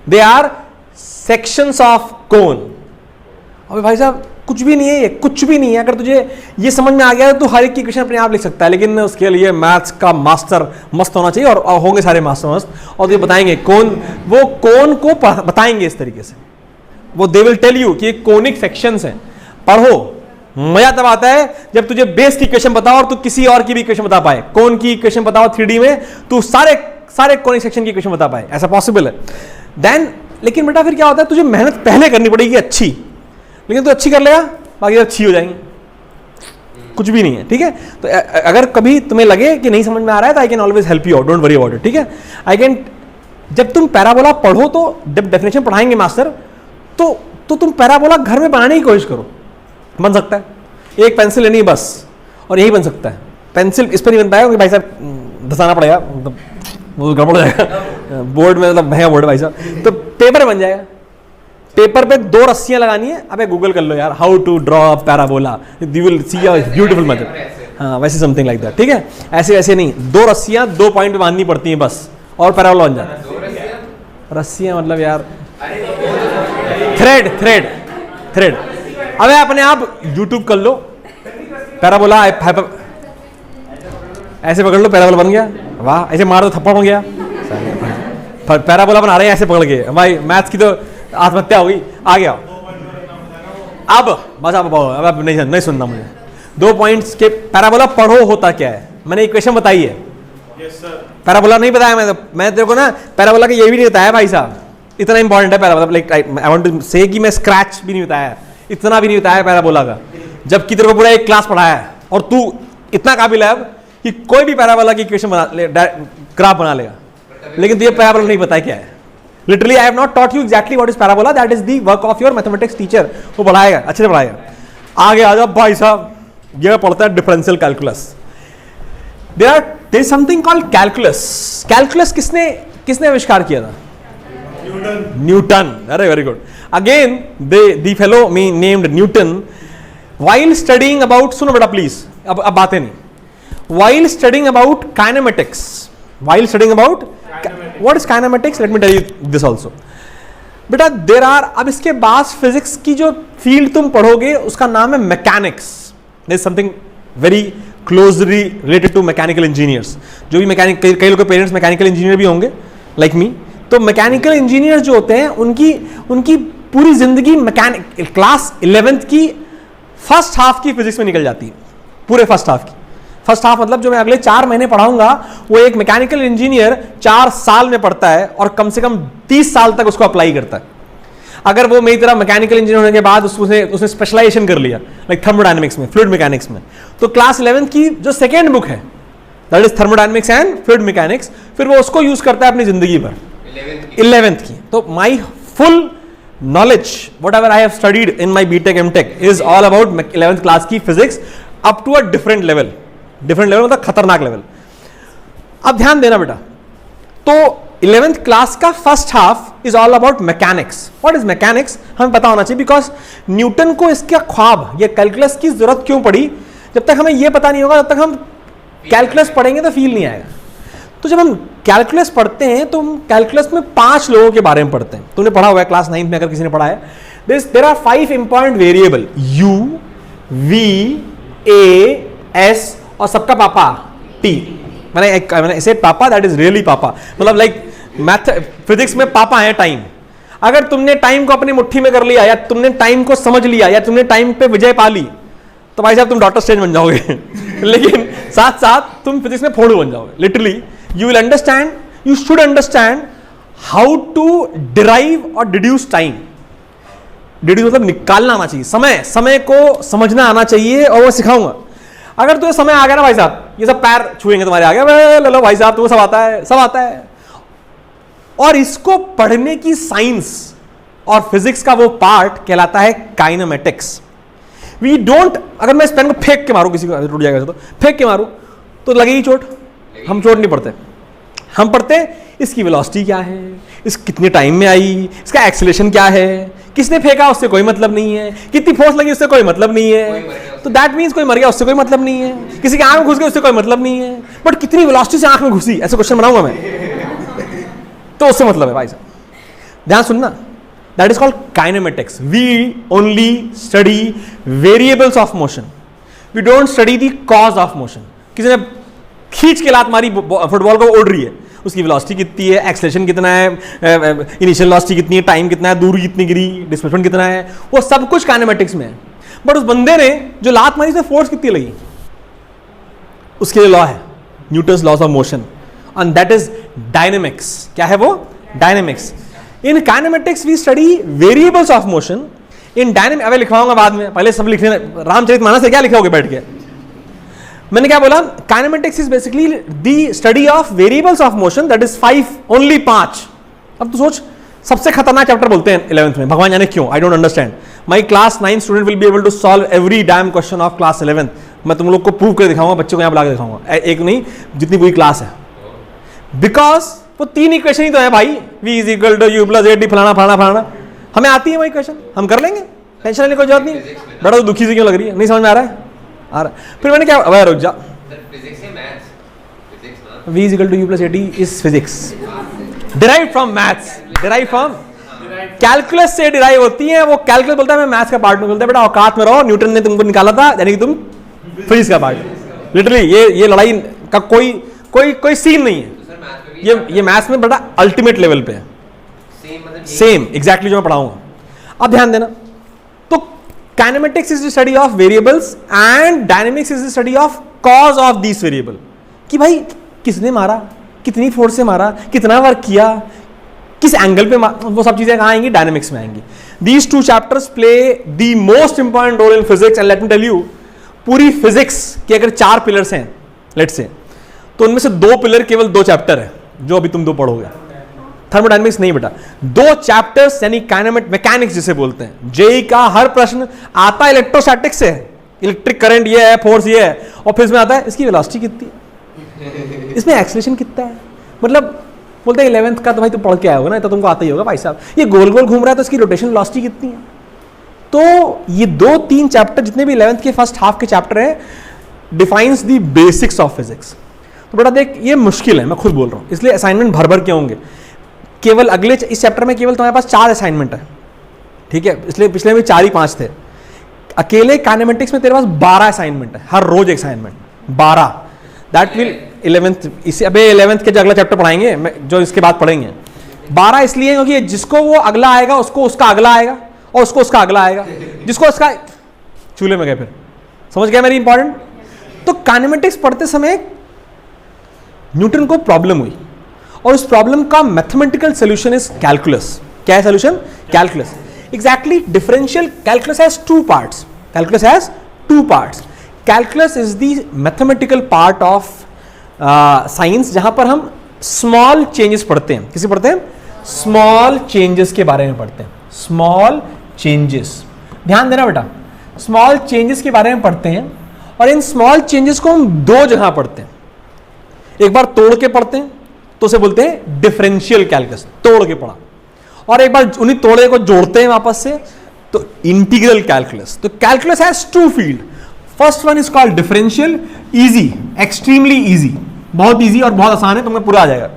They are sections of cone. अबे भाई साहब कुछ भी नहीं है, ये कुछ भी नहीं है। अगर तुझे ये समझ में आ गया तो हर एक की इक्वेशन अपने आप लिख सकता है, लेकिन उसके लिए मैथ्स का मास्टर मस्त होना चाहिए, और होंगे सारे मास्टर मस्त, और ये बताएंगे कौन, वो कौन को बताएंगे इस तरीके से। वो दे विल टेल यू कि कोनिक सेक्शंस हैं। पढ़ो, मजा तब आता है जब तुझे बेस की इक्वेशन बताओ और तू किसी और की भी इक्वेशन बता पाए। कौन की इक्वेशन बताओ 3D में, तू सारे कोनिक सेक्शन की इक्वेशन बता पाए, ऐसा पॉसिबल है। देन लेकिन बेटा फिर क्या होता है, तुझे मेहनत पहले करनी पड़ेगी अच्छी, लेकिन तू अच्छी कर लेगा बाकी अच्छी हो जाएंगी। कुछ भी नहीं है, ठीक है। तो अगर कभी तुम्हें लगे कि नहीं समझ में आ रहा है तो I can always help you out, don't worry about it, ठीक है। आई कैन, जब तुम पैराबोला पढ़ो तो जब डेफिनेशन पढ़ाएंगे मास्टर, तो तुम पैराबोला घर में बनाने की कोशिश करो, बन सकता है। एक पेंसिल लेनी है बस, और यही बन सकता है। पेंसिल इस पर नहीं बन पाएगा क्योंकि भाई साहब धसाना पड़ेगा, मतलब वो गड़बड़ हो जाएगा बोर्ड में, मतलब महंगा बोर्ड है भाई साहब। तो पेपर बन जाएगा। पेपर पे 2 रस्सियां लगानी है, अबे गूगल कर लो यार, how to draw parabola, you will see a beautiful method. हाँ वैसे समथिंग लाइक दैट, ठीक है। ऐसे वैसे नहीं, 2 रस्सियां 2 पॉइंट पे बांधनी पड़ती हैं बस, और पैराबोला बन जाता है। रस्सियां मतलब यार थ्रेड, थ्रेड। अबे अपने आप यूट्यूब कर लो, पैराबोला ऐसे पकड़ लो, पैराबोला बन गया, वाह, ऐसे मार दो थप्पड़ बन गया, पैराबोला बना रहे हैं ऐसे पकड़ के, भाई मैथ्स की तो आत्महत्या हो गई। आ गया अब बस, अब नहीं सुनना मुझे। 2 पॉइंट्स के पैराबोला पढ़ो होता क्या है, मैंने इक्वेशन बताई है। Yes sir. पैराबोला नहीं बताया मैं तेरे को ना, पैराबोला का ये भी नहीं बताया भाई साहब, इतना इंपॉर्टेंट है parabola. Like I want to say कि मैं स्क्रैच भी नहीं बताया, इतना भी नहीं बताया पैराबोला का, जबकि तेरे को पूरा एक क्लास पढ़ाया है और तू इतना काबिल है अब कि कोई भी पैराबोला की इक्वेशन बना ले, ग्राफ बना लेगा, लेकिन तुझे पैराबोला नहीं पता है क्या है। Literally I have not taught you exactly what is parabola, that is the work of your mathematics teacher, वो पढ़ाएगा, अच्छे से पढ़ाएगा। आगे आ जाओ भाई साहब, ये पढ़ता है differential calculus. There is something called calculus. Calculus किसने आविष्कार किया था? न्यूटन। अरे very good. Again the fellow me named Newton while studying about, सुनो बेटा प्लीज, अब बातें नहीं, while studying about kinematics, while studying about what is kinematics, let me tell you this also बेटा, there are, अब इसके बाद फिजिक्स की जो फील्ड तुम पढ़ोगे उसका नाम है mechanics. there is something very closely related to mechanical engineers, जो भी मैकेनिक, कई लोगों के पेरेंट्स मैकेनिकल इंजीनियर भी होंगे लाइक मी, तो मैकेनिकल इंजीनियर जो होते हैं उनकी पूरी जिंदगी मैकेनिक, क्लास 11th की फर्स्ट हाफ की फिजिक्स में निकल जाती है, पूरे फर्स्ट हाफ की। फर्स्ट हाफ मतलब जो मैं अगले 4 महीने पढ़ाऊंगा वो एक मैकेनिकल इंजीनियर 4 साल में पढ़ता है और कम से कम 30 साल तक उसको अप्लाई करता है। अगर वो मेरी तरह मैकेनिकल इंजीनियर होने के बाद उसने स्पेशलाइजेशन कर लिया लाइक थर्मोडायनेमिक्स में, फ्लूइड मैकेनिक्स में, तो क्लास 11th की जो सेकेंड बुक है that is thermodynamics and fluid mechanics, फिर वो उसको यूज करता है अपनी जिंदगी भर, 11th की। तो my full knowledge whatever I have studied in my BTech MTech is all about 11th class की physics up to a different level मतलब खतरनाक लेवल। अब ध्यान देना बेटा, तो 11th क्लास का first half is all about mechanics. What is mechanics हमें पता होना चाहिए, बिकॉज न्यूटन को इसका ख्वाब, ये कैलकुलस की जरूरत क्यों पड़ी, जब तक हमें ये पता नहीं होगा तब तक हम कैलकुलस पढ़ेंगे तो फील नहीं आएगा। तो जब हम कैलकुलस पढ़ते हैं तो हम कैलकुलस में 5 लोगों के बारे में पढ़ते हैं, तुमने पढ़ा हुआ है क्लास 9 में अगर किसी ने पढ़ा है। There are 5 important variable, u, v, a, s और सबका पापा टी। मैंने इसे पापा, दैट इज रियली पापा, मतलब लाइक मैथ फिजिक्स में पापा है टाइम। अगर तुमने टाइम को अपनी मुट्ठी में कर लिया, या तुमने टाइम को समझ लिया, या तुमने टाइम पे विजय पा ली, तो भाई साहब तुम डॉक्टर स्ट्रेंज बन जाओगे लेकिन साथ साथ तुम फिजिक्स में फोड़ू बन जाओगे। Literally you will understand, you should understand how to derive or deduce time. Deduce मतलब निकालना आना चाहिए, समय को समझना आना चाहिए, और वो सिखाऊंगा। अगर तुम्हें समय आ गया ना भाई साहब, ये सब पैर छुएंगे तुम्हारे, आ गया ले लो भाई साहब, तुम्हें सब आता है। और इसको पढ़ने की साइंस और फिजिक्स का वो पार्ट कहलाता है काइनेमेटिक्स। वी डोंट, अगर मैं इस पेन को फेंक के मारूं, किसी को टूट जाएगा तो फेंक के मारूं तो लगेगी चोट, हम चोट नहीं पड़ते, हम पढ़ते इसकी वेलोसिटी क्या है, इस कितने टाइम में आई, इसका एक्सेलरेशन क्या है, किसने फेंका उससे कोई मतलब नहीं है, कितनी फोर्स लगी उससे कोई मतलब नहीं है, तो दैट मीन्स कोई मर गया उससे कोई मतलब नहीं है, किसी की आंख में घुस गई उससे कोई मतलब नहीं है, बट कितनी वेलोसिटी से आंख में घुसी, ऐसे क्वेश्चन बनाऊंगा मैं तो उससे मतलब है भाई साहब। ध्यान सुनना, that is called kinematics. We only study variables of motion, we don't study the cause of motion. किसी ने खींच के लात मारी फुटबॉल को, उड़ रही है, उसकी वेलोसिटी कितनी है, एक्सेलरेशन कितना है, इनिशियल वेलोसिटी कितनी है, टाइम कितना है, दूरी कितनी गिरी, डिस्प्लेसमेंट कितना है, वो सब कुछ काइनेमेटिक्स में है। बट उस बंदे ने जो लात मारी उसमें फोर्स कितनी लगी, उसके लिए लॉ है, Newton's laws of motion, and that is dynamics. क्या है वो? Dynamics. In kinematics we study variables of motion. In dynamic, अब लिखवाऊंगा बाद में, पहले सब लिखने, रामचरितमानस से क्या लिखोगे बैठ के? मैंने क्या बोला? Kinematics is basically the study of variables of motion, that is 5, only 5। अब तो सोच, सबसे खतरनाक चैप्टर बोलते हैं 11th में, भगवान जाने क्यों, I don't understand. My class 9 student will be able to solve every damn question of class 11th। मैं तुम लोग को प्रूव कर दिखाऊंगा, बच्चों को यहाँ बुला के दिखाऊंगा, एक नहीं जितनी पूरी क्लास है, बिकॉज वो 3 इक्वेशन ही तो है भाई, v is equal to u plus 8d फलाना फलाना फलाना, हमें आती है वही इक्वेशन, हम कर लेंगे, टेंशन लेने की कोई जरूरत नहीं। बड़ा तो दुखी से क्यों लग रही है, नहीं समझ में आ रहा है? आ रहा। फिर मैंने क्या, अब रुक जा, v is equal to u plus 8d is physics derived from maths, derived from calculus से डिराइव होती है। वो कैलकुलस बोलता है मैं मैथ्स का पार्ट नहीं, बोलता है बेटा औकात में रहो, न्यूटन ने तुमको निकाला था, यानी कि तुम फिजिक्स का पार्ट। लिटरली ये लड़ाई का कोई कोई कोई सीन नहीं है। तो सर मैथ में भी ये मैथ्स में बड़ा अल्टीमेट लेवल पे है, सेम मतलब सेम एग्जैक्टली जो मैं पढ़ाऊंगा। अब ध्यान देना, तो kinematics is the study of variables and dynamics is the study of cause of this variable, कि भाई किसने मारा, कितनी फोर्स से मारा, कितना वर्क किया, किस एंगल पे वो सब चीजें कहाँ आएंगी, डायनेमिक्स में आएंगी। These two chapters play the most important role in physics and let me tell you, पूरी फिजिक्स के अगर 4 पिलर्स हैं लेट से, तो उनमें से 2 पिलर केवल 2 चैप्टर है जो अभी तुम 2 पढ़ोगे। थर्मोडायनेमिक्स नहीं बेटा, 2 चैप्टर्स यानी काइनेमेटिक्स मैकेनिक्स जिसे बोलते हैं। जेई का हर प्रश्न आता है इलेक्ट्रोस्टैटिक्स से, इलेक्ट्रिक करंट ये है, फोर्स ये है, और फिर इसमें आता है इसकी वेलोसिटी कितनी है, इसमें एक्सेलरेशन कितना है। मतलब बोलते हैं 11th का तो भाई तुम पढ़ के आए होगा ना, तो तुमको आता ही होगा भाई साहब, ये गोल गोल घूम रहा है तो इसकी रोटेशन वेलोसिटी कितनी है। तो ये 2-3 चैप्टर जितने भी 11th के फर्स्ट हाफ के चैप्टर है defines the basics of physics. तो बेटा देख ये मुश्किल है, मैं खुद बोल रहा हूँ, इसलिए असाइनमेंट भर भर के होंगे। केवल अगले इस चैप्टर में केवल तुम्हारे पास 4 असाइनमेंट है, ठीक है, इसलिए पिछले में 4 ही 5 थे। अकेले काइनेमेटिक्स में तेरे पास 12 असाइनमेंट है, हर रोज एक असाइनमेंट 12। दैट विल 11th, इसे अबे 11th के जो अगला चैप्टर पढ़ाएंगे, जो इसके बाद पढ़ेंगे 12 इसलिए क्योंकि जिसको वो अगला आएगा उसको उसका अगला आएगा, और उसको उसका अगला आएगा, जिसको उसका चूल्हे में गए। फिर समझ गया मेरी इंपॉर्टेंट। तो काइनेमेटिक्स पढ़ते समय न्यूटन को प्रॉब्लम हुई, और उस प्रॉब्लम का मैथमेटिकल सोल्यूशन इज कैलकुलस। क्या है solution? Calculus. Exactly, differential calculus has 2 parts. Calculus has 2 parts. Calculus is the mathematical part of science जहां पर हम स्मॉल चेंजेस पढ़ते हैं। किसे पढ़ते हैं? स्मॉल चेंजेस के बारे में पढ़ते हैं। स्मॉल चेंजेस, ध्यान देना बेटा, स्मॉल चेंजेस के बारे में पढ़ते हैं, और इन स्मॉल चेंजेस को हम 2 जगह पढ़ते हैं। एक बार तोड़ के पढ़ते हैं तो उसे बोलते हैं डिफरेंशियल कैलकुलस, तोड़ के पढ़ा, और एक बार उन्हीं तोड़े को जोड़ते हैं वापस से तो इंटीग्रल कैलकुलस। तो calculus has 2 field. First one is called differential, easy, extremely easy, बहुत इजी और बहुत आसान है, तुम्हें पूरा आ जाएगा।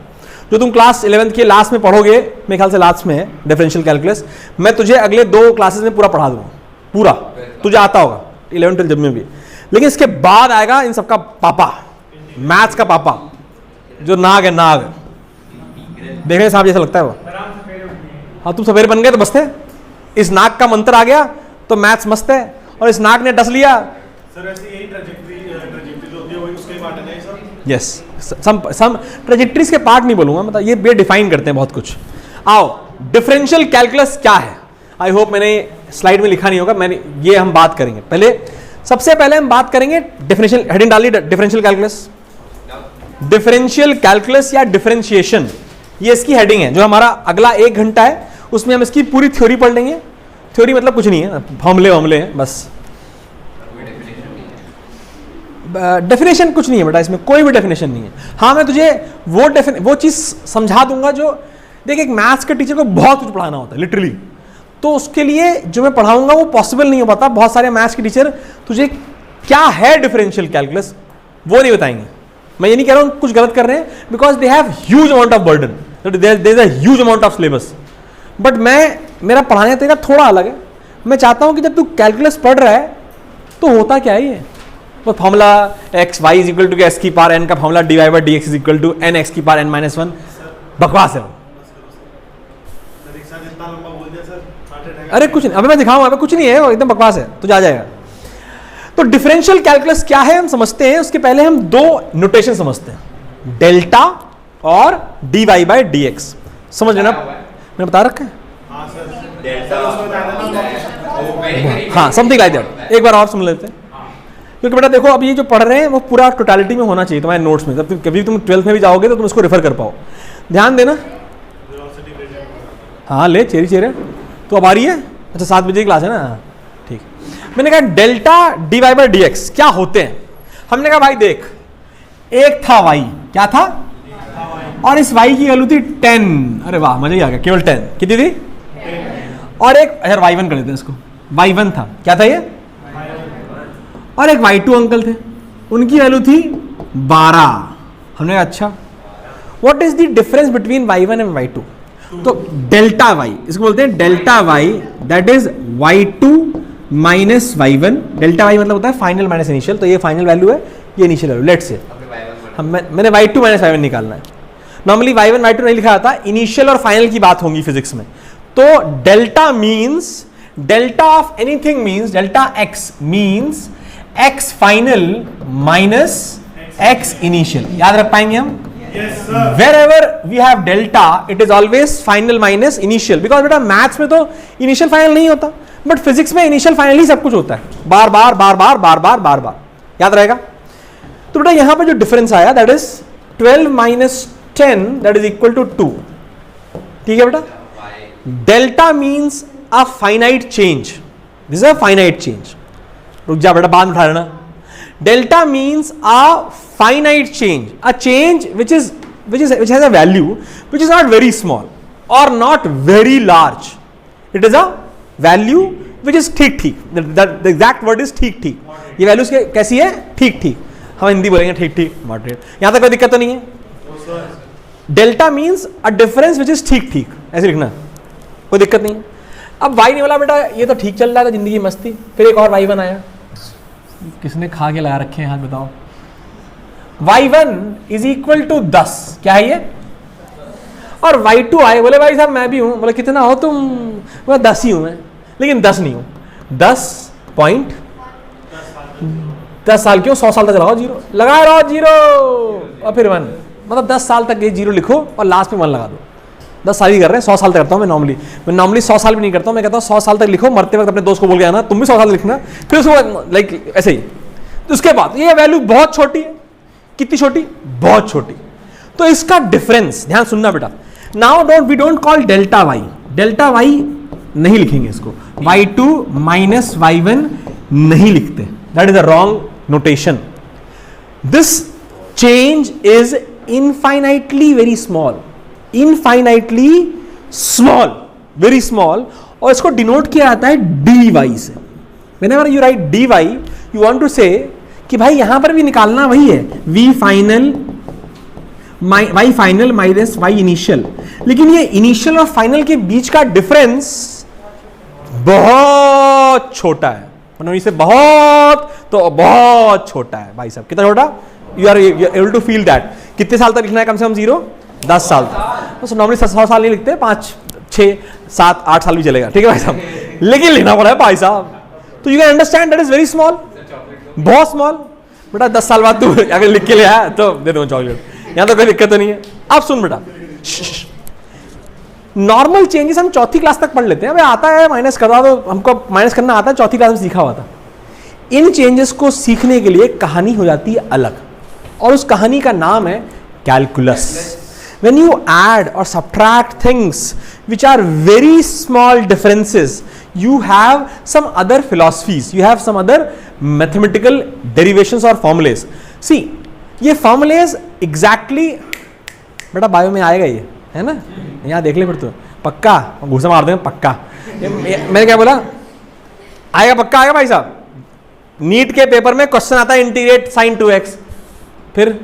जो तुम क्लास 11th के लास्ट में पढ़ोगे, मेरे ख्याल से लास्ट में है डिफरेंशियल कैलकुलस, मैं तुझे अगले 2 क्लासेस में पूरा पढ़ा दूंगा, पूरा तुझे आता होगा 11th 12 जब में भी। लेकिन इसके बाद आएगा इन सबका पापा, मैथ्स का पापा, जो नाग है, नाग देखने सांप जैसा लगता है वो। हाँ, तुम सवेरे बन गए तो बसते, इस नाग का मंत्र आ गया तो मैथ्स मस्त है, और इस नाग ने डस लिया। सर ऐसी यही ट्रैजेक्टरी जो होती है वही उसके पार्ट है ना ये सब? यस, सम ट्रेजेक्टरीज के पार्ट नहीं बोलूंगा, मतलब ये डिफाइन करते हैं बहुत कुछ। आओ, डिफरेंशियल कैलकुलस क्या है? आई होप मैंने स्लाइड में लिखा नहीं होगा, मैंने ये हम बात करेंगे। सबसे पहले हम बात करेंगे डिफरेंशियल, हेडिंग डाली डिफरेंशियल कैलकुलस। डिफरेंशियल कैलकुलस या डिफरेंशिएशन, ये इसकी हेडिंग है। जो हमारा अगला 1 घंटा है उसमें हम इसकी पूरी थ्योरी पढ़ लेंगे। थ्योरी मतलब कुछ नहीं है, फॉर्मूले हैं बस। डेफिनेशन कुछ नहीं है बेटा, इसमें कोई भी डेफिनेशन नहीं है। हाँ, मैं तुझे वो चीज समझा दूंगा जो, देख, एक मैथ्स के टीचर को बहुत कुछ पढ़ाना होता है लिटरली, तो उसके लिए जो मैं पढ़ाऊंगा वो पॉसिबल नहीं हो पाता। बहुत सारे मैथ्स के टीचर तुझे क्या है डिफरेंशियल कैलकुलस वो नहीं बताएंगे। मैं ये नहीं कह रहा हूँ कुछ गलत कर रहे हैं, because they have huge amount of burden, there is a huge amount of syllabus. But मेरा पढ़ाने का तरीका थोड़ा अलग है। मैं चाहता हूँ कि जब तू कैलकुलस पढ़ रहा है तो होता क्या है ये, वो formula x y is equal to s की पावर एन का formula d y by d x is equal to n x की पावर एन माइनस 1, बकवास है। सर एक साथ इतना लंबा बोल दिया सर, हार्ट अटैक। अरे कुछ नहीं, अभी मैं दिखाऊंगा, अभी कुछ नहीं है, वो एकदम बकवास है, तो जा जाएगा। तो डिफरेंशियल कैलकुलस क्या है हम समझते हैं। उसके पहले हम 2 नोटेशन समझते हैं, डेल्टा और d y by d x. समझ लेना, मैंने बता रखा है। हाँ सर, डेल्टा उसमें बता देना। हाँ, समथिंग लाइक दैट। एक बार और सुन लेते हैं, क्योंकि बेटा देखो अब ये जो पढ़ रहे हैं वो पूरा टोटलिटी में होना चाहिए तुम्हारे नोट्स में। जब कभी तुम 12th में भी जाओगे तो तुम इसको रेफर कर पाओ। ध्यान देना। हाँ ले, चेरी चेरे तो अब आ रही है। अच्छा, 7 बजे की क्लास है ना, ठीक। मैंने कहा delta d y by d x क्या होते हैं। हमने कहा भाई देख, एक था वाई, क्या था, और इस वाई की वैल्यू थी 10। अरे वाह, मजा ही आ गया, केवल 10। कितनी थी? और एक, अच्छा y1 कर देते हैं इसको, y1 था, क्या था ये, और एक y2 अंकल थे, उनकी वैल्यू थी 12। हमने कहा अच्छा, what is the difference between y1 and y2। तो डेल्टा वाई इसको बोलते हैं delta y, that is y2 minus y1। Delta y मतलब होता है फाइनल माइनस इनिशियल, तो ये फाइनल वैल्यू है, ये इनिशियल वैल्यू। लेट्स से मैंने y2 माइनस y1 निकालना है। नॉर्मली y1 y2 नहीं लिखा जाता, इनिशियल और फाइनल की बात होगी फिजिक्स में। तो delta means, delta of anything means, delta x means x final minus x initial. याद रख पाएंगे हम? Wherever we have delta, it is always final minus initial, because बेटा मैथ्स में तो इनिशियल फाइनल नहीं होता, बट फिजिक्स में इनिशियल फाइनल ही सब कुछ होता है, बार बार बार बार बार बार बार बार। याद रहेगा? तो बेटा यहां पे जो डिफरेंस आया that is 12 minus 10 that is equal to 2। ठीक है बेटा? Delta means a finite change, this is a finite change. रुक जा बेटा, बाद में उठा लेना। Delta means a finite change, a change which has a value which is not very small or not very large. It is a value which is ठीक ठीक, the exact word is ठीक ठीक। ये वैल्यूज कैसी है? ठीक ठीक। हम हिंदी बोलेंगे ठीक ठीक, मॉडरेट। यहां तक कोई दिक्कत तो नहीं है? Delta means a difference which is ठीक ठीक, ऐसे लिखना, कोई दिक्कत नहीं है। अब y नहीं बोला बेटा, ये तो ठीक चल रहा था, जिंदगी मस्ती। फिर एक और y1 आया, किसने खा के लगा रखे हैं हाथ बताओ? y1 इज इक्वल टू 10, क्या है ये? और y2 आए, बोले भाई साहब मैं भी हूं। बोले कितना हो तुम? बोला 10 ही हूं मैं, लेकिन 10 नहीं हूं, 10 साल क्यों? 100 साल तक लगाओ जीरो, लगाए रहो जीरो और फिर 1, मतलब 10 साल तक ये जीरो लिखो और लास्ट में 1 लगा दो। 10 साल ही कर रहे हैं, 100 साल तक करता हूँ मैं नॉर्मली 100 साल भी नहीं करता हूँ। मैं कहता हूँ 100 साल तक लिखो, मरते वक्त अपने दोस्त को बोल के आना तुम भी 100 साल लिखना, फिर उसको लाइक ऐसे ही। तो उसके बाद ये वैल्यू बहुत छोटी है, कितनी छोटी? बहुत छोटी। तो इसका डिफरेंस ध्यान सुनना बेटा। Now we don't call delta y, delta y नहीं लिखेंगे इसको, y2 माइनस y1 नहीं लिखते, that is a wrong notation. This change is infinitely very small, infinitely small, very small, और इसको डिनोट किया जाता है dy से। Whenever you write dy, you want to say कि भाई यहां पर भी निकालना वही है, y final minus y initial, लेकिन ये इनिशियल और फाइनल के बीच का डिफरेंस बहुत छोटा है, मतलब इसे बहुत तो बहुत छोटा है भाई साहब। कितना छोटा? You are able to feel that. कितने साल तक लिखना है कम से कम जीरो? 10 साल तक। तो नॉर्मली 100 साल नहीं लिखते, 5, 6, 7, 8 साल भी चलेगा, ठीक है भाई साहब, लेकिन लिखना पड़ा है भाई साहब। तो you can understand that is very small, बहुत स्मॉल। बेटा 10 साल बाद तू अगर लिख के ले आया तो दे दो चॉकलेट, यहां तो कोई दिक्कत तो नहीं है। अब सुन बेटा, नॉर्मल चेंजेस हम चौथी क्लास तक पढ़ लेते हैं, अबे आता है माइनस करवा दो, हमको माइनस करना आता है, चौथी क्लास में सीखा हुआ था। इन चेंजेस को सीखने के लिए कहानी हो जाती है अलग, और उस कहानी का नाम है calculus. When you add or subtract things which are very small differences, you have some other philosophies, you have some other mathematical derivations or formulas. See, ये formulas exactly बेटा बायो में आएगा ये, है ना? यहाँ देख ले फिर तो पक्का घूसा मार देंगे पक्का। मैंने क्या बोला? आएगा, पक्का आएगा भाई साहब। नीट के पेपर में क्वेश्चन आता है इंटीग्रेट sin 2x, फिर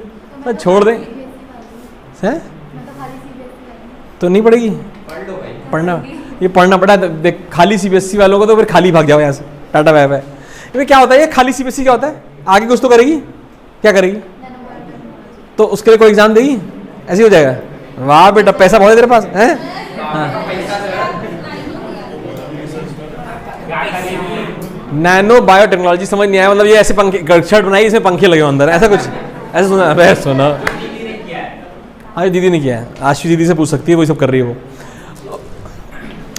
छोड़ दें है तो नहीं पड़ेगी, पढ़ना, ये पढ़ना पड़ा। देख खाली सीबीएसई वालों को तो फिर खाली भाग जाओ यहाँ से, टाटा बाय बाय। ये क्या होता है? ये खाली सीबीएसई क्या होता है? आगे कुछ तो करेगी, क्या करेगी? तो उसके लिए कोई एग्जाम देगी, ऐसे हो जाएगा। वाह बेटा, पैसा बहुत है तेरे पास, है? नैनो बायोटेक्नोलॉजी समझ नहीं आया, मतलब ये ऐसे पंखे, शर्ट बनाई इसमें पंखे लगे अंदर, ऐसा कुछ, ऐसा सुना? अरे सुना, हाँ दीदी ने किया है, आशी दीदी से पूछ सकती है, वही सब कर रही है वो।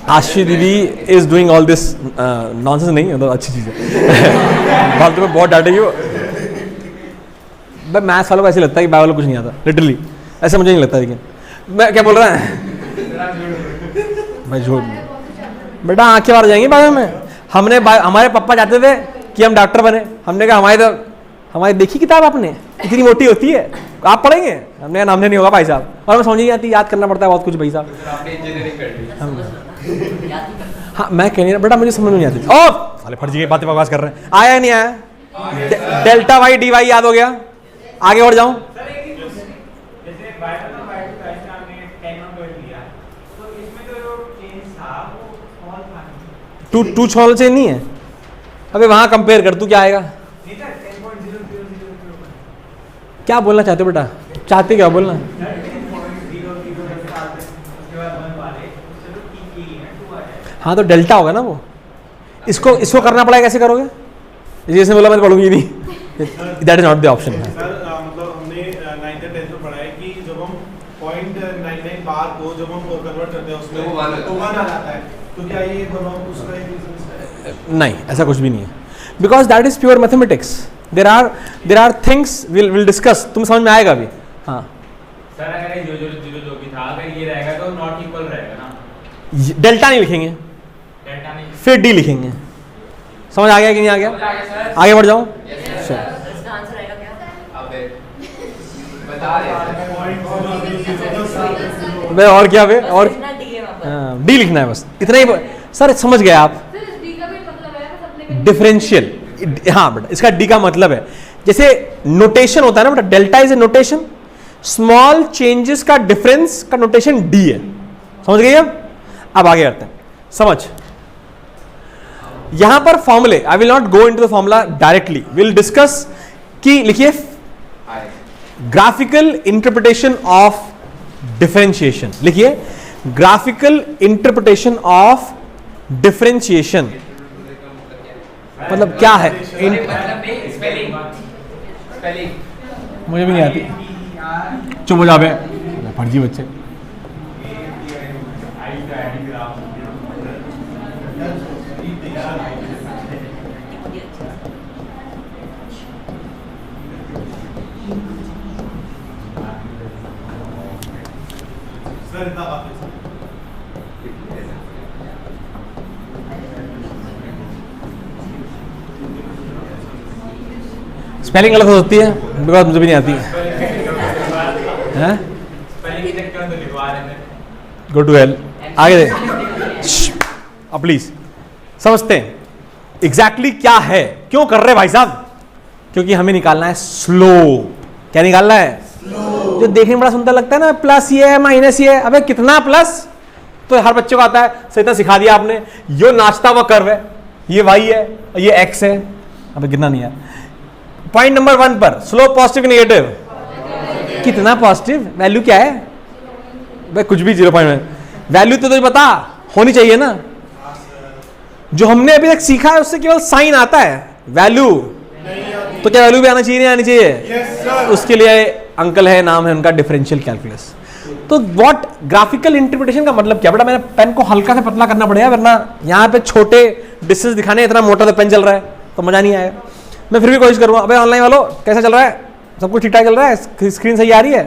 आशी दीदी is doing all this nonsense, नहीं मतलब अच्छी चीज़ है। फालतू में बहुत डांटेगी वो। भाई मैथ्स वालों को ऐसे लगता है कि बायो वालों कुछ नहीं आता, लिटरली ऐसा मुझे नहीं लगता। लेकिन मैं क्या बोल रहा है भाई, झूठ बेटा, आंखें मार जाएंगी बायो में। हमारे पापा चाहते थे कि हम डॉक्टर बने, हमने कहा हमारी देखी किताब आपने, इतनी मोटी होती है, आप पढ़ेंगे? हमने कहा नाम नहीं होगा भाई साहब, और मैं समझ नहीं आती, याद करना पड़ता है बहुत कुछ भाई साहब। हाँ मैं कह नहीं, बेटा मुझे समझ नहीं आती। ओ साले फर्जी की बातें बकवास कर रहे हैं। आया नहीं आया? डेल्टा वाई डी वाई याद हो गया? आगे बढ़ जाऊं? टू छोल से नहीं है। अबे वहां कंपेयर कर, तू क्या आएगा? क्या बोलना चाहते हो बेटा? चाहते क्या बोलना? हाँ तो डेल्टा होगा ना वो। इसको करना पड़ेगा, कैसे करोगे? जैसे बोला मैं पढ़ूंगी नहीं, that is not the option. Sir मतलब हमने 9th और 10th में पढ़ा है कि जब हम 0.99 बार को जब हम कन्वर्ट करते हैं उसमें तो 1 आ जाता है, तो क्या ये उसका एक रीजन है? नहीं, ऐसा कुछ भी नहीं है, because that is pure mathematics. There are things will discuss, तुम समझ में आएगा अभी। हाँ सर अगर ये जो भी था, अगर ये रहेगा तो नॉट इक्वल रहेगा ना? डेल्टा नहीं लिखेंगे, डेल्टा नहीं। फिर डी लिखेंगे। समझ आ गया कि नहीं आ गया? सर आगे बढ़ जाओ। इसका आंसर आएगा क्या? अबे बता रहे बे और क्या बे? और कितना डी है वहाँ पर? डी लिखना है बस, इतना ही। सर समझ गए आप? डिफरेंशियल, हाँ बेटा, इसका डी का मतलब है, जैसे नोटेशन होता है ना बेटा, delta is a notation, small changes का डिफरेंस का नोटेशन डी है। समझ गए अब आगे करते हैं, समझ। यहां पर फॉर्मूले, आई will not go into the formula directly, will discuss कि लिखिए ग्राफिकल इंटरप्रिटेशन ऑफ डिफरेंशिएशन। लिखिए ग्राफिकल इंटरप्रिटेशन ऑफ डिफरेंशिएशन मतलब क्या है? स्पेलिंग मुझे भी नहीं आती, चुप हो जा बे, फर्जी बच्चे। सर इतना बात है। स्पेलिंग गलत हो सकती है, बिकॉज मुझे भी नहीं आती है। स्पेलिंग चेक कर तो लिखवा देंगे। Go to hell. आगे दे अब प्लीज समझते हैं एग्जैक्टली क्या है, क्यों कर रहे भाई साहब? क्योंकि हमें निकालना है स्लोप। क्या निकालना है? जो देखने में बड़ा सुंदर लगता है ना, प्लस ये है माइनस ये है, अबे कितना प्लस? तो हर बच्चे को आता है, सही तरह सिखा दिया आपने। यो नाचता हुआ कर्व है, ये वाई है और ये एक्स है। अबे कितना नहीं है। पॉइंट नंबर 1 पर स्लोप पॉजिटिव नेगेटिव, कितना पॉजिटिव? वैल्यू क्या है भाई? कुछ भी 0.1 वैल्यू तो तुझे पता होनी चाहिए ना। जो हमने अभी तक सीखा है उससे केवल साइन आता है, वैल्यू तो क्या वैल्यू भी आना चाहिए, नहीं आनी चाहिए? उसके लिए अंकल है, नाम है उनका डिफरेंशियल कैलकुलस। तो व्हाट ग्राफिकल इंटरप्रिटेशन का मतलब क्या बेटा? मैंने पेन को हल्का से पतला करना पड़ेगा, वरना यहाँ पे छोटे डिस्टेंस दिखाने, इतना मोटा तो पेन चल रहा है तो मजा नहीं आएगा। मैं फिर भी कोशिश करूंगा। अबे ऑनलाइन वालों कैसा चल रहा है? सब कुछ ठीक ठाक चल रहा है? स्क्रीन सही आ रही है?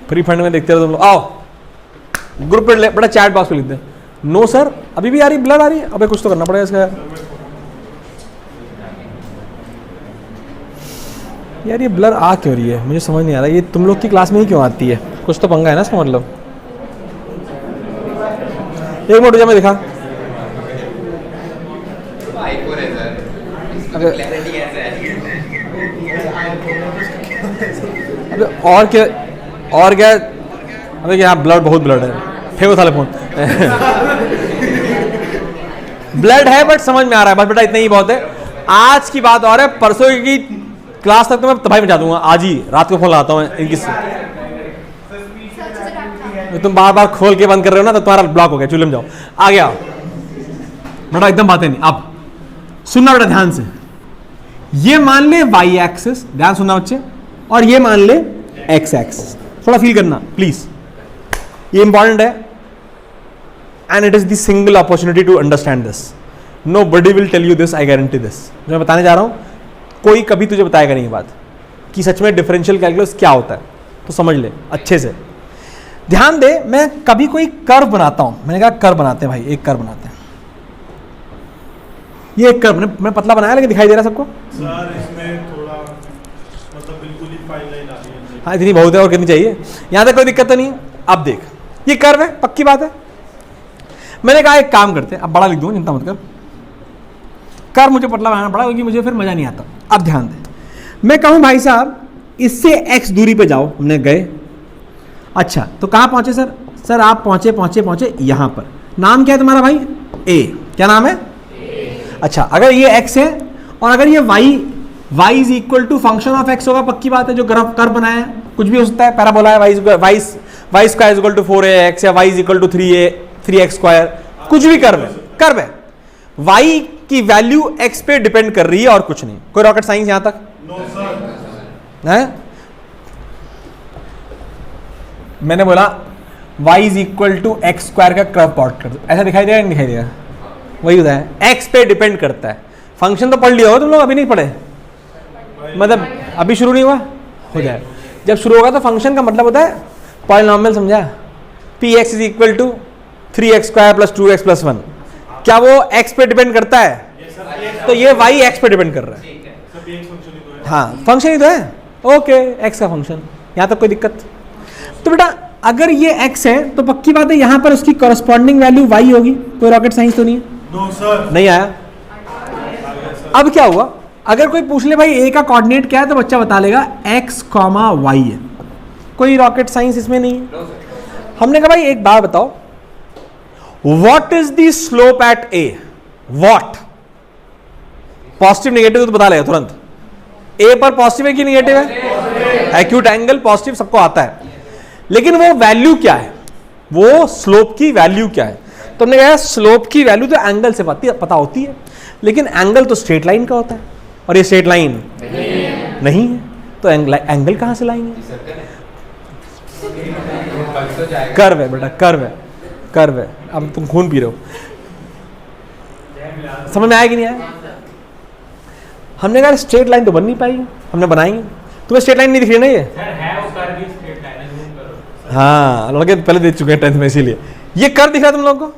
फ्री फंड में देखते रहो तुम लोग। आओ ग्रुप पे बड़ा चैट बॉक्स पे लिखते हैं, नो सर अभी भी आ रही, ब्लर आ रही है। अबे कुछ तो करना पड़ेगा इसका यार। ये ब्लर आ क्यों रही है मुझे समझ नहीं आ रहा। ये तुम लोग की क्लास में ही क्यों आती है? कुछ तो पंगा है ना इसका मतलब। एक मिनट मैं दिखा। आईफोन है सर, इसका अबे- क्लैरिटी ऐसा है। अबे और क्या? अबे यहाँ ब्लड, बहुत ब्लड है, फेंको साले फोन। ब्लड है बट समझ में आ रहा है, बस बेटा इतना ही बहुत है। आज की बात और है, परसों की क्लास तक तो मैं तबाही मचा दूंगा। आज ही रात को फोन लगाता हूँ इनकी। तुम बार बार खोल के बंद कर रहे हो ना, तो तुम्हारा ब्लॉक हो गया, चूल्हे में जाओ। आ गया बेटा, एकदम बातें नहीं। अब सुनना बेटा ध्यान से। ये मान ले वाई एक्सिस, ध्यान सुनना बच्चे, और ये मान ले एक्स एक्सिस। थोड़ा फील करना प्लीज, ये इंपॉर्टेंट है and it is the single opportunity to understand this. Nobody will tell you this, I guarantee this. जो मैं बताने जा रहा हूं कोई कभी तुझे बताएगा नहीं ये बात कि सच में डिफरेंशियल कैलकुलस क्या होता है, तो समझ ले अच्छे से। ध्यान दे, मैं कभी कोई कर्व बनाता हूं, मैंने कहा कर्व बनाते हैं भाई, एक कर्व बनाते हैं। ये एक कर्व मैं पतला बनाया लेकिन दिखाई दे रहा है सबको? सर इसमें थोड़ा मतलब बिल्कुल ही फाइन लाइन आ रही है। हाँ इतनी बहुत है, और कितनी चाहिए? यहां तक कोई दिक्कत तो नहीं है। अब देख ये कर्व है, पक्की बात है। मैंने कहा एक काम करते हैं, अब बड़ा लिख दूंगा, चिंता मत कर। कर्व मुझे पतला बनाना पड़ा क्योंकि मुझे फिर मजा नहीं आता। अब ध्यान दे, मैं कहूं भाई साहब इससे x दूरी पे जाओ, हमने गए। अच्छा तो कहां पहुंचे सर? सर आप पहुंचे यहां पर, नाम क्या है तुम्हारा भाई? ए। क्या नाम है? अच्छा, अगर ये x है और अगर ये y is equal to function of x होगा, पक्की बात है, जो कर्व बनाया है, कुछ भी हो सकता है, पैराबोला है, y square is equal to 4ax या y is equal to 3x square, कुछ भी कर्व है, y की वैल्यू x पे डिपेंड कर रही है और कुछ नहीं। कोई रॉकेट साइंस यहां तक? No sir. है? मैंने बोला y is equal to x square का कर्व प्लॉट कर दो, ऐसा दिखाई देगा नहीं दिखाई देगा? वही होता है, x पे डिपेंड करता है। फंक्शन तो पढ़ लिया हो तुम लोग, अभी नहीं पढ़े? मतलब अभी शुरू नहीं हुआ, हो जाए। जब शुरू होगा तो फंक्शन का मतलब होता है पॉलिनॉमियल, समझा? px is equal to 3x square plus 2x plus 1, क्या वो x पे डिपेंड करता है? तो ये y x पे डिपेंड कर रहा है। सब एक फंक्शन ही तो है। हाँ, फंक्शन ही तो है। ओके, x का फंक्शन, यहाँ तक कोई दिक्कत? तो बेटा अगर ये x है तो पक्की बात है यहाँ पर उसकी कॉरस्पॉन्डिंग वैल्यू y होगी। कोई रॉकेट साइंस तो नहीं है? No sir. नहीं आया? अब क्या हुआ, अगर कोई पूछ ले भाई a का कोऑर्डिनेट क्या है, तो बच्चा बता लेगा x, y है। कोई रॉकेट साइंस इसमें नहीं है। हमने कहा भाई एक बात बताओ, what is the slope eight a? What? Positive negative तो बता लेगा तुरंत। a पर पॉजिटिव है कि नेगेटिव है? एक्यूट एंगल पॉजिटिव सबको आता है, लेकिन वो वैल्यू क्या है, वो स्लोप की वैल्यू क्या है? तो हमने कहा स्लोप की वैल्यू तो एंगल से पता होती है, लेकिन एंगल तो स्ट्रेट लाइन का होता है, और ये स्ट्रेट लाइन नहीं है, तो एंगल कहां से लाएंगे? कर्व है बेटा, कर्व है। अब तुम खून पी रहे हो, समझ में आया कि नहीं आया? हमने कहा स्ट्रेट लाइन तो बन नहीं पाएगी, हमने बनाएंगे। तुम्हें स्ट्रेट लाइन नहीं दिख रही ना ये? सर है वो कर्व भी स्ट्रेट लाइन है, जूम करो। हाँ, लड़के पहले देख चुके हैं 10th में, इसीलिए ये कर्व दिख रहा है तुम लोगों को?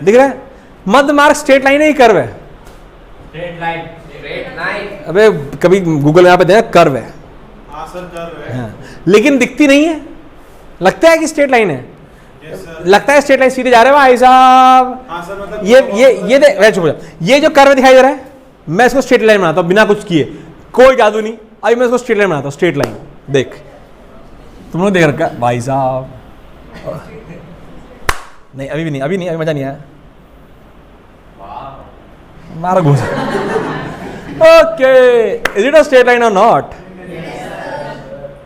दिख रहा है? मध्य मार्ग स्ट्रेट लाइन है, ये कर्व है? Straight line. अबे कभी गूगल यहाँ पे देखा, कर्व है। हाँ सर, कर रहे हैं। हाँ, लेकिन दिखती नहीं है, लगता है कि स्ट्रेट लाइन है, यस सर। लगता है स्ट्रेट लाइन सीधे जा रहे हो भाई साहब। हाँ सर, मतलब ये देख, चुप हो जा। ये जो कर्व दिखाई दे रहा है, मैं इसको स्ट्रेट लाइन बनाता हूँ बिना कुछ किए, कोई जादू नहीं। अभी मैं इसको स्ट्रेट लाइन बनाता हूँ, स्ट्रेट लाइन। देख, तुम लोग देख रखा भाई साहब? नहीं अभी भी नहीं, अभी मजा नहीं आया। मारा घूस। Okay, is it a straight line और नॉट?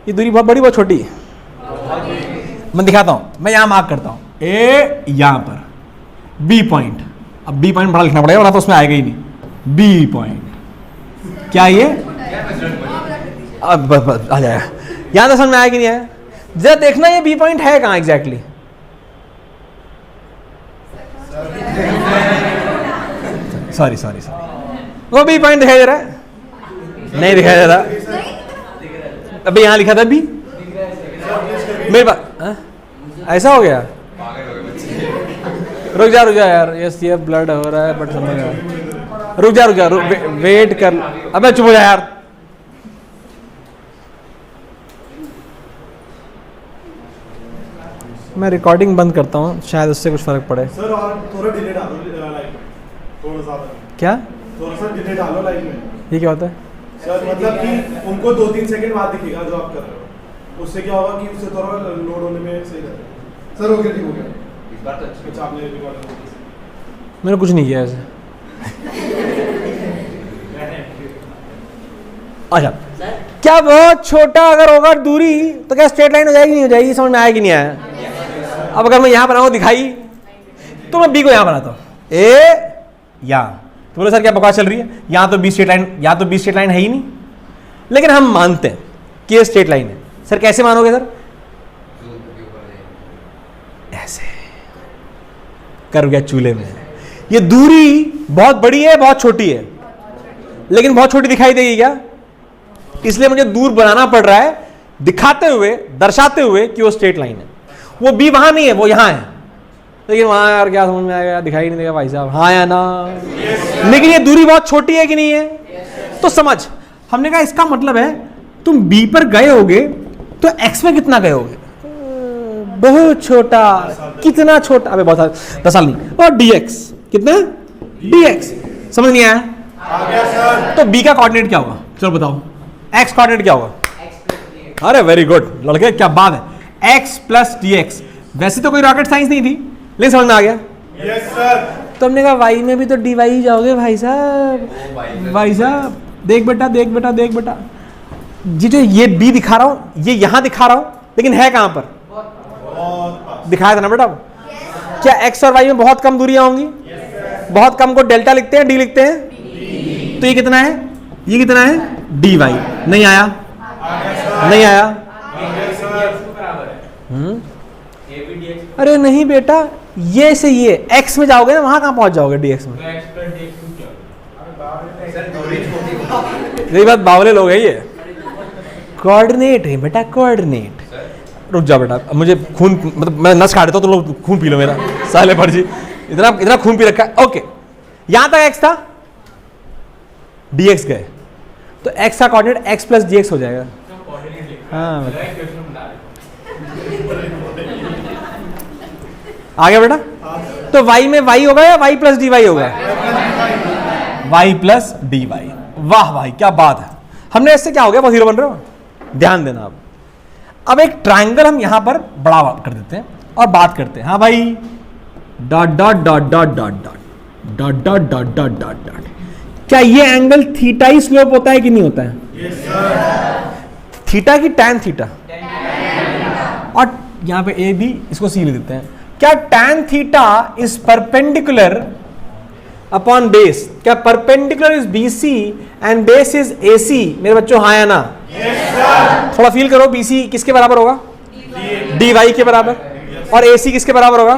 ये दूरी बहुत बड़ी बहुत छोटी? मैं दिखाता हूं, मैं यहां मार्क करता हूं, ए यहां पर, बी पॉइंट। अब बी पॉइंट बड़ा लिखना पड़ेगा, वरना तो उसमें आएगा ही नहीं। बी पॉइंट क्या ये? अब बस आ जाएगा। यहां तो समझ में आया कि नहीं आया? जरा देखना ये बी पॉइंट है कहां एग्जैक्टली? सॉरी वो बी पॉइंट दिखाई दे रहा है? नहीं दिखाई दे रहा। अभी यहां लिखा था बी, मेरे पास ऐसा हो गया। रुक जा यार, ये ब्लड हो रहा है, बट समझ गया। रुक जा, वेट कर। अबे चुप हो जा यार। मैं रिकॉर्डिंग बंद करता हूँ, शायद उससे कुछ फर्क पड़े। सर और थोड़ा डिले डालो लाइक में, थोड़ा ज्यादा। क्या? थोड़ा सा डिले डालो लाइक में। ये क्या होता है? सर मतलब कि उनको 2-3 सेकंड बाद दिखेगा जो आप कर रहे हो, उससे क्या होगा कि उससे थोड़ा लोड होने में सही रहता है। सर हो गया, ठीक हो गया इस बार तो अच्छा आपने रिकॉर्ड कर दिया। मैंने कुछ नहीं किया ऐसे। अच्छा, क्या बहुत छोटा अगर होगा दूरी तो क्या स्ट्रेट लाइन हो जाएगी नहीं हो जाएगी? समझ में आया कि नहीं आया? अब अगर मैं यहां बनाऊं दिखाई, तो मैं बी को यहां बनाता हूं, ए यहां, तो बोले सर क्या बकवास चल रही है? यहां तो बी स्ट्रेट लाइन, यहां तो बी स्ट्रेट लाइन है ही नहीं, लेकिन हम मानते हैं कि ये स्ट्रेट लाइन है। सर कैसे मानोगे सर? ऐसे कर गया चूल्हे में। ये दूरी बहुत बड़ी है बहुत छोटी है, लेकिन बहुत छोटी दिखाई देगी क्या? इसलिए मुझे दूर बनाना पड़ रहा है, दिखाते हुए, दर्शाते हुए कि वो स्ट्रेट लाइन है। वो बी वहां नहीं है, वो यहां है, लेकिन वहां यार क्या समझ में आएगा? दिखाई नहीं देगा भाई साहब, हाँ या ना? लेकिन ये दूरी बहुत छोटी है कि नहीं है? तो समझ, हमने कहा इसका मतलब है तुम बी पर गए होगे तो एक्स में कितना गए होगे? बहुत छोटा। कितना छोटा? अबे बहुत 10 साल नहीं। और dx कितना? dx समझ नहीं आया? आ गया सर। तो b का कोऑर्डिनेट क्या होगा? चलो बताओ, x कोऑर्डिनेट क्या होगा? अरे वेरी गुड लड़के, क्या बात है, x प्लस dx। वैसे तो कोई रॉकेट साइंस नहीं थी, लेकिन समझ में आ गया। Yes sir. तो हमने कहा वाई में भी तो डी वाई जाओगे भाई साहब। भाई साहब देख बेटा देख बेटा देख बेटा, जी जो ये बी दिखा रहा हूं ये यहां दिखा रहा हूं, लेकिन है कहां पर? दिखाया था ना बेटा। क्या एक्स और वाई में बहुत कम दूरियां होंगी? बहुत कम को डेल्टा लिखते हैं डी लिखते हैं? तो ये कितना है? ये कितना है? D y. नहीं आया? नहीं आया? अरे नहीं बेटा, ये से ये एक्स में जाओगे ना, वहां कहां पहुंच जाओगे डीएक्स में? यही बात बावले लोग है ये। कोऑर्डिनेट है बेटा, कोऑर्डिनेट। रुक जाओ बेटा, अब मुझे खून, मतलब मैं नस काट देता हूं तो लोग खून पी लो मेरा, साले फर्जी इतना इतना खून पी रखा है। ओके, यहां तक एक्स था, डीएक्स गए तो एक्स का कोऑर्डिनेट एक्स प्लस डीएक्स हो जाएगा। हाँ आ गया बेटा। तो y में y होगा या y प्लस डी वाई होगा? y plus d y. वाह भाई क्या बात है। हमने इससे क्या हो गया, वो हीरो बन रहे हो। ध्यान देना। अब एक ट्रायंगल हम यहां पर बड़ा कर देते हैं और बात करते हैं। हाँ भाई, dot dot dot dot dot dot dot dot dot dot dot dot. क्या ये एंगल थीटा ही स्लोप होता है कि नहीं होता है? थीटा की टैन थीटा। और यहां पे ए बी, इसको सी ले देते हैं। क्या tan theta is perpendicular upon base? क्या perpendicular is BC and base is AC? मेरे बच्चों हाँ या ना? थोड़ा फील करो, बीसी किसके बराबर होगा? डी वाई के बराबर। और एसी किसके बराबर होगा?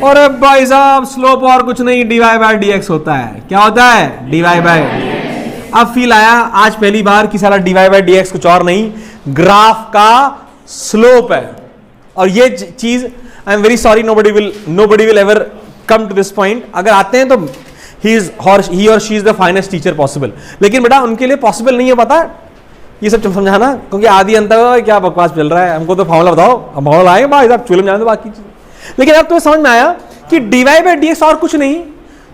और भाई साहब स्लोप और कुछ नहीं, d y by d x होता है। क्या होता है? D y by. अब फील आया आज पहली बार कि सारा d y by d x कुछ और नहीं, ग्राफ का स्लोप है। और ये चीज I am very sorry, nobody will ever come to this point. अगर आते हैं तो ही और she is the finest teacher possible, लेकिन बेटा उनके लिए पॉसिबल नहीं है, पता ये सब समझाना, क्योंकि आदि अंत क्या बकवास चल रहा है। हमको तो फॉर्मूला बताओ, हम फॉर्मूला आएंगे भाई साहब, चूल्हे में जाने दो बाकी चीज। लेकिन अब तुम्हें समझ में आया कि d y by d x और कुछ नहीं,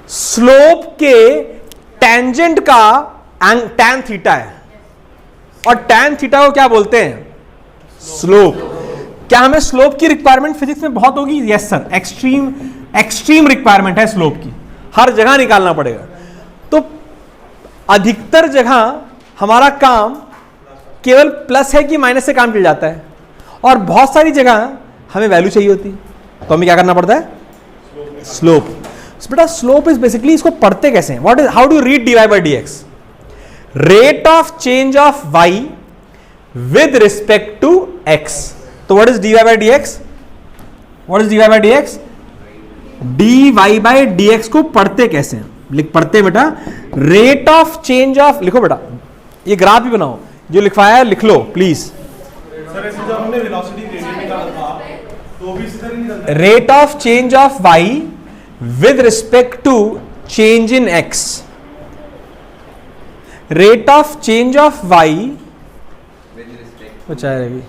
स्लोप के टेंजेंट का टैन थीटा है। और टैन थीटा को क्या बोलते हैं? स्लोप। क्या हमें स्लोप की रिक्वायरमेंट फिजिक्स में बहुत होगी? यस सर, एक्सट्रीम रिक्वायरमेंट है स्लोप की, हर जगह निकालना पड़ेगा। तो अधिकतर जगह हमारा काम केवल प्लस है कि माइनस से काम चल जाता है, और बहुत सारी जगह हमें वैल्यू चाहिए होती है, तो हमें क्या करना पड़ता है? स्लोप। बेटा स्लोप इज बेसिकली, इसको पढ़ते कैसे हैं? What is, how do read d y by d x? Rate of change of y with respect to x. तो what is d y by d x? What is d y by d x? D y by d x को पढ़ते कैसे हैं? पढ़ते बेटा rate of change of, लिखो बेटा, ये ग्राफ भी बनाओ, जो लिखवाया है लिख लो प्लीज। सर ऐसे जब हमने वेलोसिटी ग्रेडियंट निकाला था तो भी इसी तरह निकलता है। Rate of change of y with respect to change in x. Rate of change of y बचा रहेगी।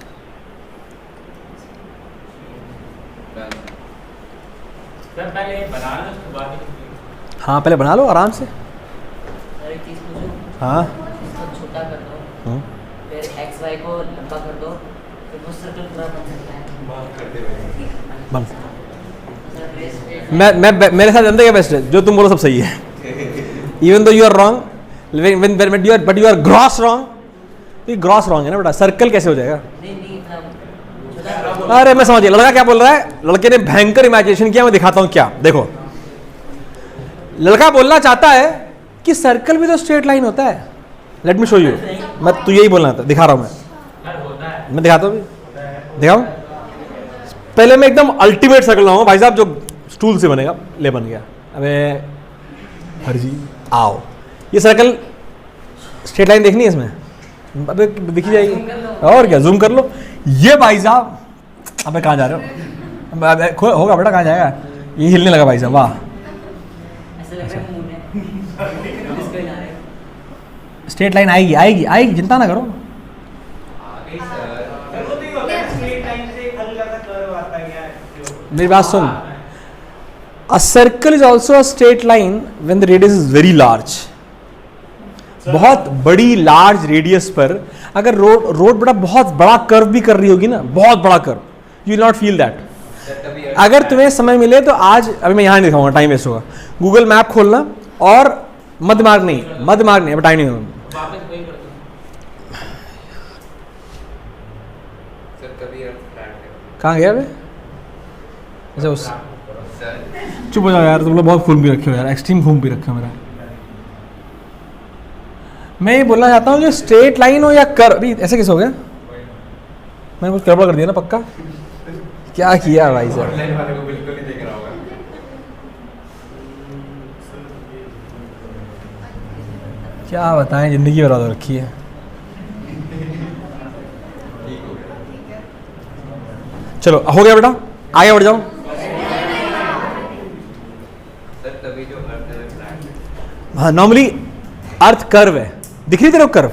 पहले बना लो, उसके बाद हाँ पहले बना लो आराम से। एक चीज पूछूं? हाँ इसको छोटा कर दो, फिर एक्स वाई को लंबा कर दो, फिर वो सर्कल पूरा बन सकता है। बन सर रेस पे मैं मेरे साथ जानते क्या बेस्ट है? जो तुम बोलो सब सही है। Even though you are wrong, but you are gross wrong. ये ग्रॉस रॉन्ग है ना बेटा, सर्कल कैसे हो जाएगा? नहीं छोटा। अरे मैं समझ गया लड़का क्या बोल रहा है। लड़के ने भयंकर इमेजिनेशन किया, मैं दिखाता हूं क्या। देखो लड़का बोलना चाहता है कि सर्कल भी तो स्ट्रेट लाइन होता है। Let me show you. मैं तू यही बोलना था, दिखा रहा हूं मैं दिखाता हूं, दिखाऊं। पहले मैं एकदम अल्टीमेट सर्कल लाऊंगा भाई साहब, जो स्टूल से बनेगा। ले बन गया। अबे हरजी आओ, ये सर्कल स्ट्रेट लाइन देखनी है इसमें, अबे दिखी जाएगी। और क्या, जूम कर लो। ये भाई साहब, अबे कहाँ जा रहे हो? होगा बेटा, कहाँ जाएगा? ये हिलने लगा भाई साहब, वाह। ऐसे लग रहा है मुंह में इसको हिला रहे हैं। स्ट्रेट लाइन आएगी आएगी आएगी, चिंता ना करो। आगे सर वो नहीं होता है, स्ट्रेट लाइन से एक हल्का सा कर्व आता है क्या? मेरी बात सुन, a circle is also a straight line when the radius is very large. बहुत बड़ी लार्ज रेडियस पर अगर रोड बड़ा बहुत बड़ा कर्व भी कर रही होगी ना, बहुत बड़ा curve, you will not feel that. Sir तभी अगर तुम्हें समय मिले तो आज, अभी मैं यहाँ नहीं दिखाऊंगा, टाइम वेस्ट होगा, गूगल मैप खोलना और मध्य मार्ग नहीं, अब टाइम नहीं होगा। वापस वही कर दो। सर कभी अर्थ फ्लैट है कहाँ गया बे? अच्छा उस सर। चुप हो जाओ यार, तुम लोग बहुत खून भी रखे हो यार, एक्सट्रीम खून भी रखे हो मेरा। मैं ये बोलना चाहता हूँ जो स्ट्रेट लाइन हो या कर, अभी ऐसे कैसे हो गया? मैंने कुछ गड़बड़ कर दिया ना पक्का? क्या किया भाई साहब? ऑनलाइन वाले को बिल्कुल नहीं देख रहा होगा। क्या बताएं, जिंदगी बर्बाद हो रखी है। ठीक हो गया। चलो हो गया बेटा, आगे बढ़ जाओ। सर कभी जो अर्थ है फ्लैट है। हाँ, नॉर्मली अर्थ कर्व है, दिख रही तेरे को कर्व?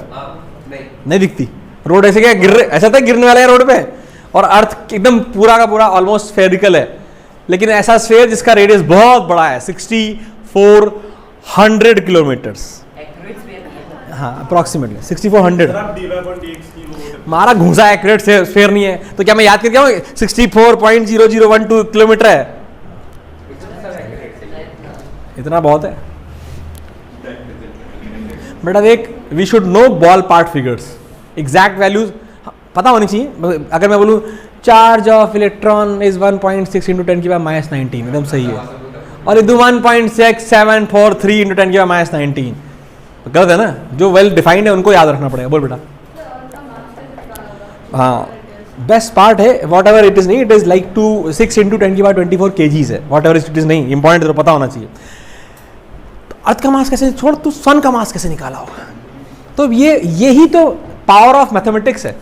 नहीं नहीं दिखती। रोड ऐसे क्या गिर रहे, ऐसा था गिरने वाला है रोड पे, और अर्थ एकदम पूरा का पूरा ऑलमोस्ट स्फेरिकल है, लेकिन ऐसा स्फेयर जिसका रेडियस बहुत बड़ा है, 6400 किलोमीटर्स। एक्यूरेट स्फीयर नहीं है। हाँ अप्रॉक्सीमेटली 6400। सर आप dy by dx की वो मारा घूसा एक्यूरेट स्फेयर नहीं है तो क्या मैं याद करके आऊँ 64.0012 किलोमीटर है? इतना बहुत है बेटा। देख, we should know ballpark figures, exact values पता होनी चाहिए। अगर मैं बोलूँ चार्ज ऑफ इलेक्ट्रॉन इज 1.6 × 10⁻⁹ एकदम सही है, और ये 1.6743 × 10⁻⁹ गलत है ना? जो वेल डिफाइंड है उनको याद रखना पड़ेगा। बोल बेटा। हाँ, बेस्ट पार्ट है वॉट एवर इट इज, नहीं इट इज लाइक 6 × 10⁻24 kgs है, वॉट एवर इट इज नहीं, इंपॉर्टेंट तो पता होना चाहिए। अर्थ का मास कैसे छोड़, तू सन का मास कैसे निकाला होगा? तो यही तो पावर ऑफ मैथमेटिक्स है।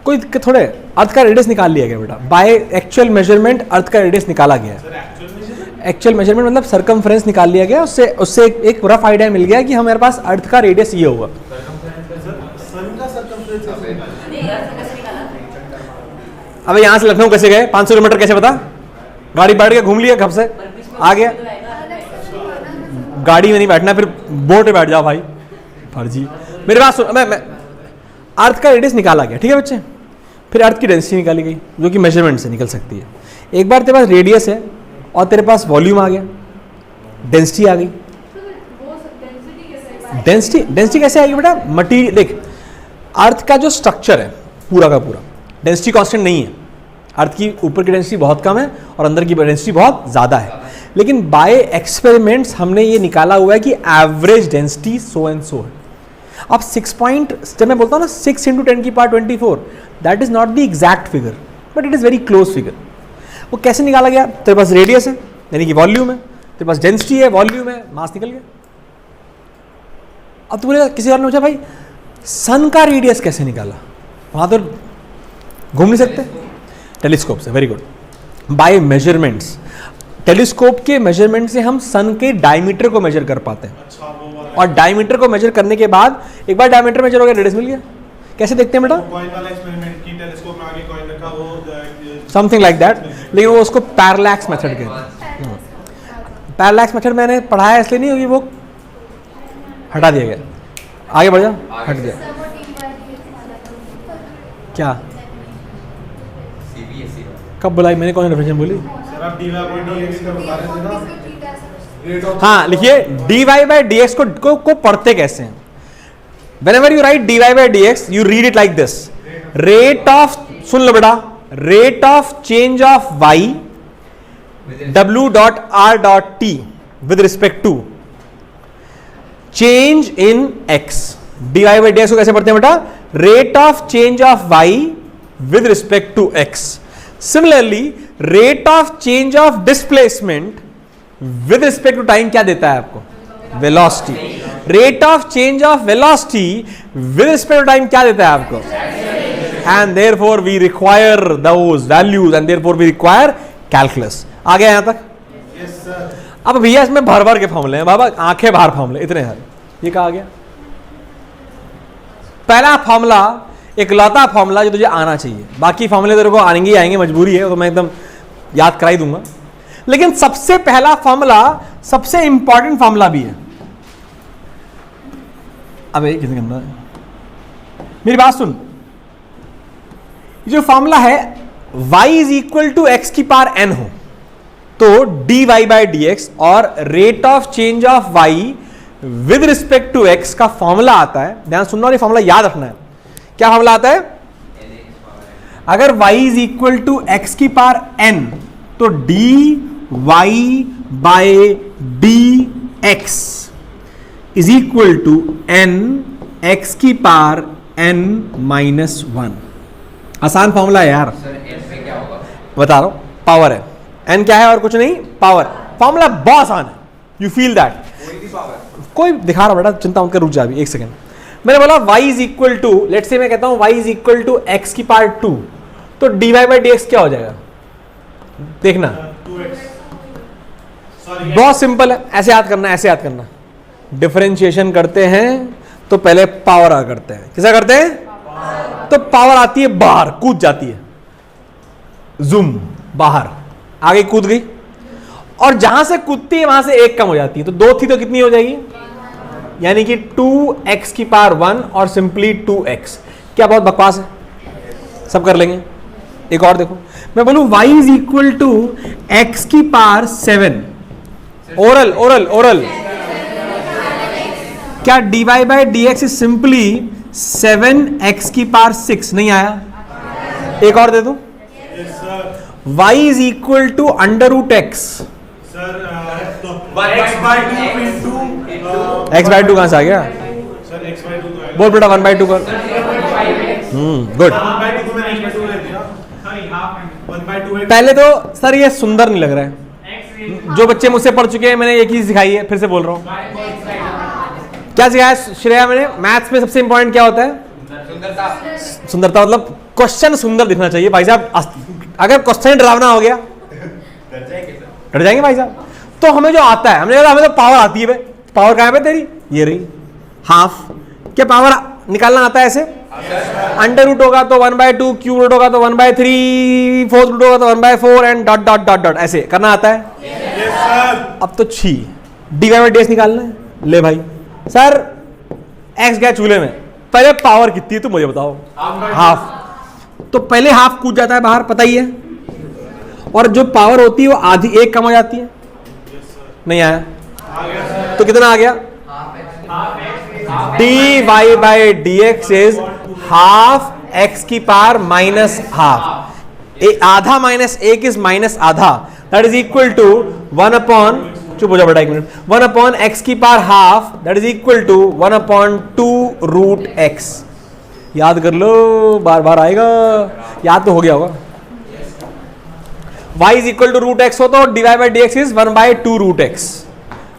कोई थोड़े अर्थ का रेडियस निकाल लिया गया बेटा, बाय एक्चुअल मेजरमेंट अर्थ का रेडियस निकाला गया है। एक्चुअल मेजरमेंट मतलब सरकमफ्रेंस निकाल लिया गया, उससे एक रफ आइडिया मिल गया कि हमारे पास अर्थ का रेडियस ये होगा। सन का सर्कमफ्रेंस नहीं अर्थ कैसे निकाला? अब यहाँ से लखनऊ कैसे गए? 500 किलोमीटर कैसे पता? गाड़ी बैठ के घूम लिया कब से आ गया? गाड़ी में नहीं बैठना, फिर बोट पे बैठ जाओ भाई, फर्जी। मेरे पास मैं अर्थ का रेडियस निकाला गया, ठीक है बच्चे। फिर अर्थ की डेंसिटी निकाली गई जो कि मेजरमेंट से निकल सकती है। एक बार तेरे पास रेडियस है और तेरे पास वॉल्यूम आ गया, डेंसिटी आ गई। डेंसिटी कैसे आएगी बेटा? मटीरियल, देख अर्थ का जो स्ट्रक्चर है पूरा का पूरा, डेंसिटी कांस्टेंट नहीं है। अर्थ की ऊपर की डेंसिटी बहुत कम है और अंदर की डेंसिटी बहुत ज़्यादा है, लेकिन बाय एक्सपेरिमेंट्स हमने ये निकाला हुआ है कि average density so and so है। अब 6 पॉइंट, जब मैं बोलता हूँ ना 6 × 10⁻24, that is not the exact figure but it is very close figure. वो कैसे निकाला गया? तेरे पास रेडियस है यानी कि वॉल्यूम है, तेरे पास डेंसिटी है, वॉल्यूम है, मास निकल गया। अब तुमने किसी और ने पूछा भाई सन का रेडियस कैसे निकाला? वहाँ तो घूम नहीं सकते, टेलीस्कोप से। Very good, by measurements. Telescope के मेजरमेंट से हम सन के डायमीटर को मेजर कर पाते हैं, अच्छा वो वाला और डायमीटर को मेजर करने के बाद एक बार डायमीटर मेजर हो गया, रेडियस मिल गया। कैसे देखते हैं बेटा? कॉइन वाला एक्सपेरिमेंट की टेलीस्कोप में आगे कॉइन रखा, वो समथिंग लाइक दैट, लेकिन वो उसको पैरालैक्स मेथड कहते हैं। पैरालैक्स मेथड मैंने पढ़ाया इसलिए नहीं होगी, वो हटा दिया गया। आगे बढ़ जाओ, हट गया। क्या CBSE कब बुलाई मैंने? कौन डेफिनेशन बोली? सर आप dy by dx का बता रहे थे ना, रेट ऑफ हाँ लिखिए, dy/dx को पढ़ते कैसे हैं? Whenever you write dy/dx, you read it like this: rate of, सुन लो बेटा, rate of change of y w.r.t with respect to change in x. dy/dx को कैसे पढ़ते हैं बेटा? Rate of change of y with respect to x. Similarly, rate of change of displacement with respect to time क्या देता है आपको? Velocity. Rate of change of velocity with respect to time क्या देता है आपको? And therefore we require those values and therefore we require calculus. आ गया यहाँ तक? Yes sir. अब भैया इसमें भर भर के फॉर्मूले हैं बाबा, आंखें बाहर फॉर्मूले इतने हैं। ये कहा गया पहला फॉर्मूला, इकलौता फॉर्मूला जो तुझे आना चाहिए, बाकी फॉर्मूले तेरे को आएंगे ही आएंगे, मजबूरी है, तो मैं एकदम याद करा ही दूंगा। लेकिन सबसे पहला फॉर्मूला सबसे इंपॉर्टेंट फॉर्मूला भी है। अब एक कितने मेरी बात सुन, ये जो फॉर्मूला है y is equal to x की पावर n हो तो dy बाई डी एक्स और rate of change of y with respect to x का फॉर्मूला आता है, ध्यान सुनना और ये फॉर्मूला याद रखना है। क्या फॉर्मूला आता है? अगर y is equal to x की पावर n तो dy by d x is equal to n x की पावर n माइनस 1। आसान फॉर्मूला है यार, सर एन पे क्या होगा? बता रहा हूं, पावर है, n क्या है और कुछ नहीं, पावर। फॉर्मूला बहुत आसान है, यू फील दैट। कोई भी पावर कोई दिखा रहा बेटा, चिंता मत कर, रुक जा अभी एक सेकंड। मैंने बोला y is equal to, let's say मैं कहता हूं y is equal to x की पावर 2 तो dy बाई डी एक्स क्या हो जाएगा? देखना 2x सॉरी बहुत सिंपल है, ऐसे याद करना, ऐसे याद करना। डिफरेंशिएशन करते हैं तो पहले पावर आ करते हैं, किसा करते हैं? तो पावर आती है बाहर, कूद जाती है, जूम बाहर आगे कूद गई, और जहां से कूदती है वहां से एक कम हो जाती है, तो 2 थी तो कितनी हो जाएगी? यानी कि 2x की पावर 1 और सिंपली 2x। क्या बहुत बकवास है? सब कर लेंगे। एक और देखो, मैं बोलूं y is equal to x की पावर 7, ओरल ओरल ओरल, क्या dy by d x is simply 7x की पावर 6? नहीं आया? एक और दे दूं, yes sir y is equal to under root x. Sir x by 2 into x by 2 कहां से आ गया? सर x by 2 तो आएगा। बोल बेटा 1 बाई 2 कर। गुड। 1 by 2 को मैंने x by 2 ले दिया, सॉरी हाफ 1 by 2 पहले तो सर ये सुंदर नहीं लग रहा है, जो बच्चे मुझसे पढ़ चुके हैं मैंने एक ही सिखाई है, फिर से बोल रहा हूं। क्या सिखाया श्रेया मैंने? मैथ्स में सबसे इंपॉर्टेंट क्या होता है? सुंदरता। सुंदरता, मतलब क्वेश्चन सुंदर दिखना चाहिए भाई साहब। अगर क्वेश्चन डरावना हो गया डर जाएंगे भाई साहब। तो हमें जो आता है, हमने कहा हमें तो पावर आती है, पावर कहां पे तेरी? ये रही हाफ। क्या पावर निकालना आता है ऐसे? अंडर रूट होगा तो 1/2, क्यूब रूट होगा तो 1/3, फोर्थ रूट होगा तो 1/4 and dot dot dot dot, ऐसे करना आता है। यस सर अब तो छी d y by d x निकालना है। ले भाई सर, एक्स गया चूल्हे में, पहले पावर कितनी है तो मुझे बताओ? हाफ। तो पहले हाफ कूद जाता है बाहर, पता ही है, और जो पावर होती है वो आधी, एक कम हो जाती है। नहीं आया? तो कितना आ गया? D y by d x is half x की पावर माइनस हाफ। आधा माइनस एक इज माइनस आधा, that is equal to 1 upon, चुप हो जाओ बेटा एक मिनट, 1 अपॉन एक्स की power half, that is equal to 1 upon 2 root x. याद कर लो, बार बार आएगा, याद तो हो गया होगा। y is equal to root x हो तो dy by d x is 1/2 root x.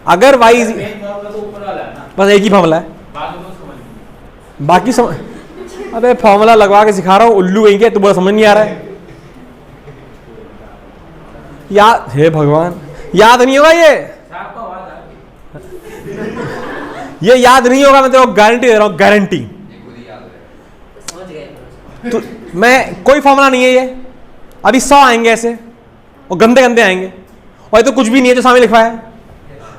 अगर y इज, मेन फॉर्मूला तो ऊपर वाला है ना, बस एक ही फॉर्मूला है, बाकी तो समझ लीजिए। बाकी समझ। अबे फॉर्मूला लगवा के सिखा रहा हूं, उल्लू कहीं के, तू बोला समझ नहीं आ रहा है। याद, हे भगवान, याद नहीं होगा ये, आपको आवाज आ रही है? ये याद नहीं होगा, मैं तेरे को गारंटी दे रहा हूं, गारंटी। ये खुद ही याद है। समझ गए। तो मैं, कोई फॉर्मूला नहीं है ये, अभी 100 आएंगे ऐसे, और गंदे गंदे आएंगे, और ये तो कुछ भी नहीं है जो सामने लिखा है।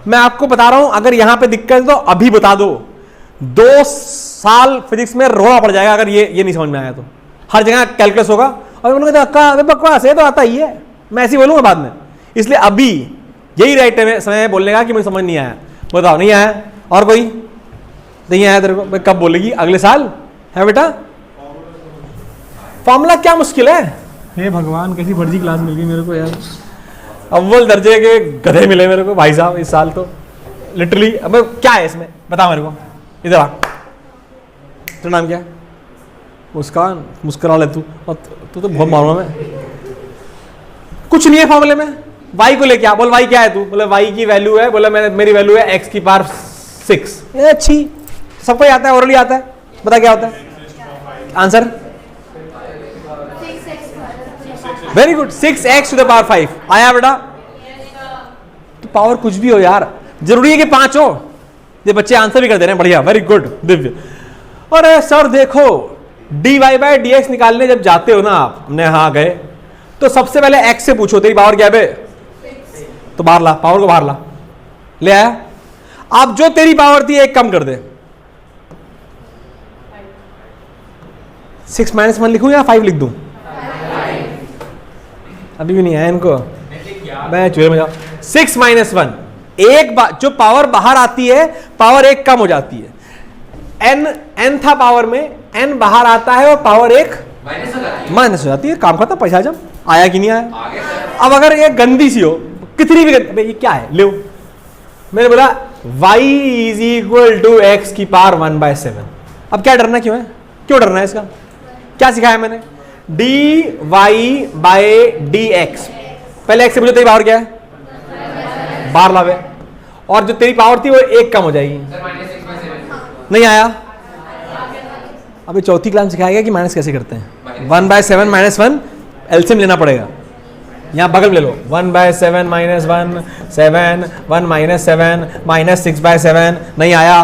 मैं आपको बता रहा हूं, अगर यहां पे दिक्कत है तो अभी बता दो, 2 साल फिजिक्स में रोना पड़ जाएगा अगर ये नहीं समझ में आया तो। हर जगह कैलकुलस होगा, और उन्होंने कहा अक्का अबे बकवास है, तो आता ही है, मैं ऐसे ही बोलूंगा बाद में। इसलिए अभी यही राइट समय है बोलने का कि मुझे समझ नहीं आया। बताओ, नहीं आया? और कोई नहीं आया तेरे को? मैं कब बोलेगी? अगले साल है बेटा। फॉर्मूला क्या मुश्किल है? हे भगवान, कैसी फर्जी क्लास मिल गई मेरे को यार। अव्वल दर्जे के गधे मिले मेरे को भाई साहब इस साल तो, लिटरली। अब क्या है इसमें बता मेरे को, इधर आ। तेरा नाम क्या है? मुस्कान, मुस्कुरा ले तू, और तू तो बहुत मारूंगा मैं। कुछ नहीं है फॉर्मूले में, y को लेके आ, बोल y क्या है? तू बोले y की वैल्यू है, बोले मेरी वैल्यू है x की पावर 6। ये अच्छी, सबको आता है, ओरली आता है, बता क्या होता है answer? Very good, 6x to the power 5 आया बेटा। तो पावर कुछ भी हो यार, जरूरी है कि 5 हो। ये बच्चे आंसर भी कर दे रहे हैं, बढ़िया, वेरी गुड, दिव्य। और सर देखो, dy बाई डी एक्स निकालने जब जाते हो ना आप, हमने यहाँ गए तो सबसे पहले x से पूछो तेरी पावर क्या है, तो बाहर ला, पावर को बाहर ला, ले आया। अब जो तेरी पावर थी एक कम कर दे, 6 - 1 लिखूं या 5 लिख दूं? अभी भी नहीं आया इनको, क्या मैं चूहे में जाऊँ। 6 माइनस 1, एक बार जो पावर बाहर आती है पावर एक कम हो जाती है। n था पावर में, n बाहर आता है और पावर एक माइनस हो जाती है। काम खत्म, पैसा जब आया कि नहीं आया। अब अगर ये गंदी सी हो, कितनी भी गंदी, ये क्या है, लो मैंने बोला y is equal to x की पावर 1/7। अब क्या डरना, क्यों है, क्यों डरना है इसका, क्या सिखाया मैंने, dy बाय dx। पहले x से पूछो तेरी पावर क्या है, बाहर लावे, और जो तेरी पावर थी वो एक कम हो जाएगी। नहीं आया। अभी चौथी क्लास में सिखाया गया कि माइनस कैसे करते हैं। 1/7 माइनस 1 एलसीएम लेना पड़ेगा, यहाँ बगल में ले लो। 1/7 माइनस 1 7, 1 माइनस 7 माइनस 6/7। नहीं आया।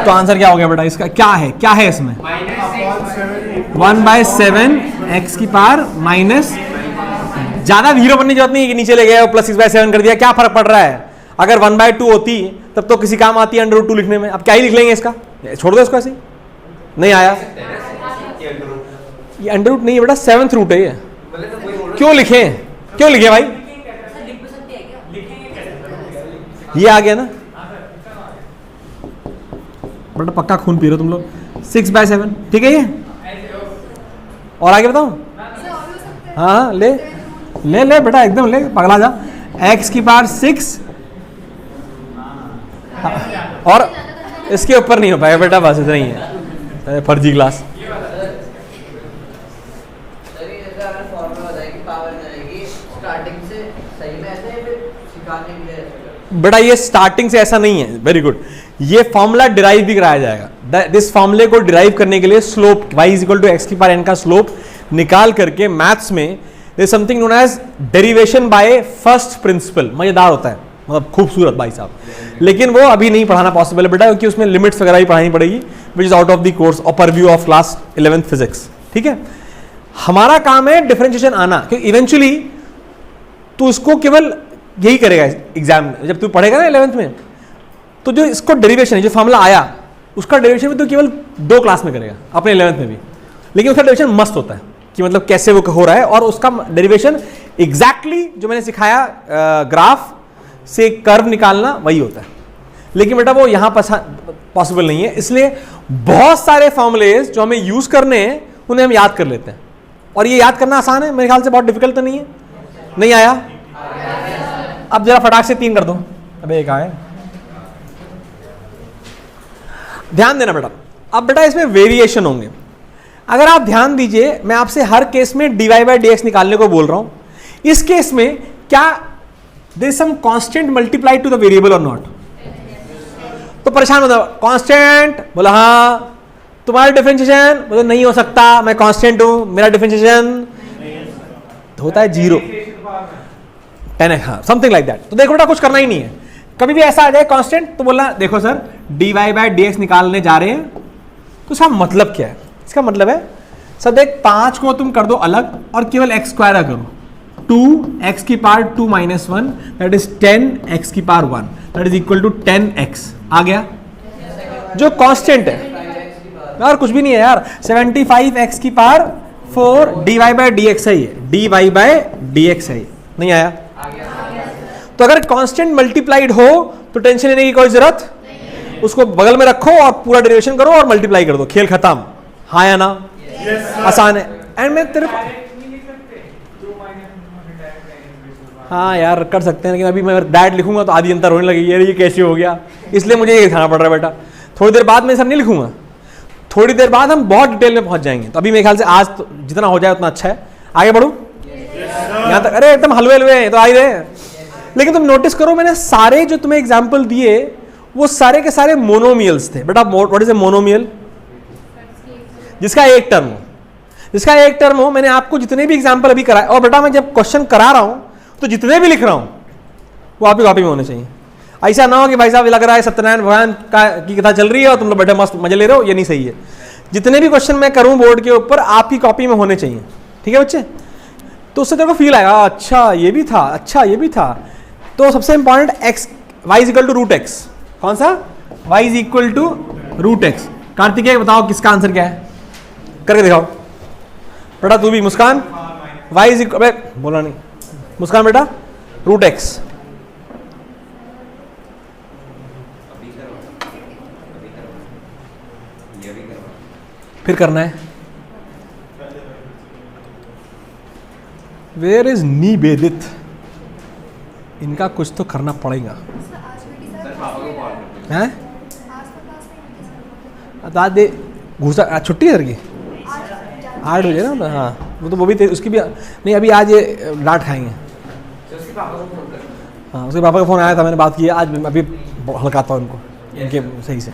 तो आंसर क्या हो गया बेटा इसका, क्या है, क्या है इसमें, 1/7 एक्स की पावर माइनस, ज्यादा जीरो बनने की जरूरत नहीं है कि नीचे ले गए और प्लस 6/7 कर दिया, क्या फर्क पड़ रहा है। अगर 1/2 होती तब तो किसी काम आती है √2 लिखने में। अब क्या ही लिख लेंगे इसका, छोड़ दो इसको ऐसे ही। नहीं आया। ये अंडर रूट नहीं है बेटा, 7th रूट है ये। क्यों लिखे, क्यों लिखे भाई, ये आ गया ना बेटा, पक्का खून पी रहे हो तुम लोग। 6/7 ठीक है ये, और आगे बताओ। हाँ ले ले ले बेटा, एकदम ले, पगला जा। x की पावर 6 और इसके ऊपर नहीं हो पाएगा बेटा, बस इतना ही है, फर्जी क्लास। बेटा ये स्टार्टिंग से ऐसा नहीं है, वेरी गुड। ये फॉर्मूला डिराइव भी कराया जाएगा। दिस फॉर्मूले को डिराइव करने के लिए slope y is equal to x की पावर n का स्लोप निकाल करके मैथ्स में there is something known as derivation by first principle. मजेदार होता है, मतलब खूबसूरत भाई साहब, लेकिन वो अभी नहीं पढ़ाना पॉसिबल है बेटा, क्योंकि उसमें लिमिट्स वगैरह भी पढ़ानी पड़ेगी, which is out of the course और purview of class 11th physics. ठीक है, हमारा काम है डिफरेंशिएशन आना, क्योंकि इवेंचुअली तू इसको केवल यही करेगा एग्जाम में, जब तू पढ़ेगा ना 11th में, तो जो इसको डेरिवेशन है, जो फॉर्मूला आया उसका डेरिवेशन भी तो केवल 2 क्लास में करेगा, अपने 11th में भी। लेकिन उसका डेरिवेशन मस्त होता है कि मतलब कैसे वो हो रहा है, और उसका डेरिवेशन एग्जैक्टली जो मैंने सिखाया ग्राफ से कर्व निकालना वही होता है। लेकिन बेटा वो यहाँ पॉसिबल नहीं है, इसलिए बहुत सारे फॉर्मूलेज जो हमें यूज करने हैं उन्हें हम याद कर लेते हैं, और ये याद करना आसान है मेरे ख्याल से, बहुत डिफिकल्ट तो नहीं है। नहीं आया। अब जरा फटाक से 3 कर दो। अबे एक आए, ध्यान देना बेटा। अब बेटा इसमें वेरिएशन होंगे, अगर आप ध्यान दीजिए, मैं आपसे हर केस में dy/dx निकालने को बोल रहा हूं। इस केस में क्या there is some constant multiply to the variable और नॉट, तो परेशान होता है। कांस्टेंट बोला हाँ, तुम्हारा डिफरेंशिएशन बोले नहीं हो सकता, मैं कांस्टेंट हूं, मेरा डिफरेंशिएशन होता है 0 10x, हाँ समथिंग लाइक दैट। तो देखो बेटा कुछ करना ही नहीं है, कभी भी ऐसा आ जाए कांस्टेंट तो बोलना देखो सर dy/dx निकालने जा रहे हैं, तो इसका मतलब क्या है। इसका मतलब है सर देख 5 को तुम कर दो अलग और केवल x स्क्वायर करो, 2x की पावर 2 - 1 दैट इज 10x की power 1 that is equal to 10x। आ गया जो कांस्टेंट है यार, कुछ भी नहीं है यार। 75x की पावर 4 dy/dx है, ये dy/dx है। नहीं आया। तो अगर कांस्टेंट मल्टीप्लाइड हो तो टेंशन लेने की कोई जरूरत, उसको बगल में रखो और पूरा डेरिवेशन करो और मल्टीप्लाई कर दो, खेल खत्म। हाँ या ना, आसान है। एंड मैं तेरे हाँ यार कर सकते हैं, लेकिन अभी मैं डायरेक्ट लिखूंगा तो आधी अंतर होने लगेगी, ये कैसे हो गया, इसलिए मुझे ये दिखाना पड़ रहा है बेटा। थोड़ी देर बाद मैं सब नहीं लिखूंगा, थोड़ी देर बाद हम बहुत डिटेल में पहुंच जाएंगे। तो अभी मेरे ख्याल से आज तो जितना हो जाए उतना अच्छा है। आगे बढ़ू यहाँ तक, अरे एकदम हलवे हलवे हैं तो आ ही रहे। लेकिन तुम नोटिस करो, मैंने सारे जो तुम्हें एग्जाम्पल दिए वो सारे के सारे मोनोमियल्स थे बेटा। व्हाट इज ए मोनोमियल, जिसका एक टर्म हो, जिसका एक टर्म हो। मैंने आपको जितने भी एग्जाम्पल अभी कराए, और बेटा मैं जब क्वेश्चन करा रहा हूं तो जितने भी लिख रहा हूं वो आपकी कॉपी में होने चाहिए। ऐसा ना हो कि भाई साहब लग रहा है सत्यनारायण भगवान की कथा चल रही है और तुम लोग बैठे मस्त मजे ले रहे हो, ये नहीं सही है। जितने भी क्वेश्चन मैं करूं बोर्ड के ऊपर आपकी कॉपी में होने चाहिए, ठीक है बच्चे। तो उससे देखो फील आएगा, अच्छा ये भी था, अच्छा ये भी था। तो सबसे important x y is equal to √x, कौन सा y is equal to √x। Kartikeya बताओ किसका आंसर क्या है, करके दिखाओ बेटा। तू भी मुस्कान वाई इज इक्वल, बोला नहीं मुस्कान बेटा, रूट एक्स। अभी करवा, अभी करवा, ये भी करवा। फिर करना है। वेयर इज निवेदित, इनका कुछ तो करना पड़ेगा। सर पापा को कॉल करते हैं बता दे, घुसा छुट्टी है सर की 8 बजे ना। हाँ वो भी उसकी भी नहीं, अभी आज ये डांट खाएंगे। हैं। उसके पापा को फोन कर। हाँ उसके पापा का फ़ोन आया था, मैंने बात की है आज, अभी हल्काता हूँ उनको इनके सही से।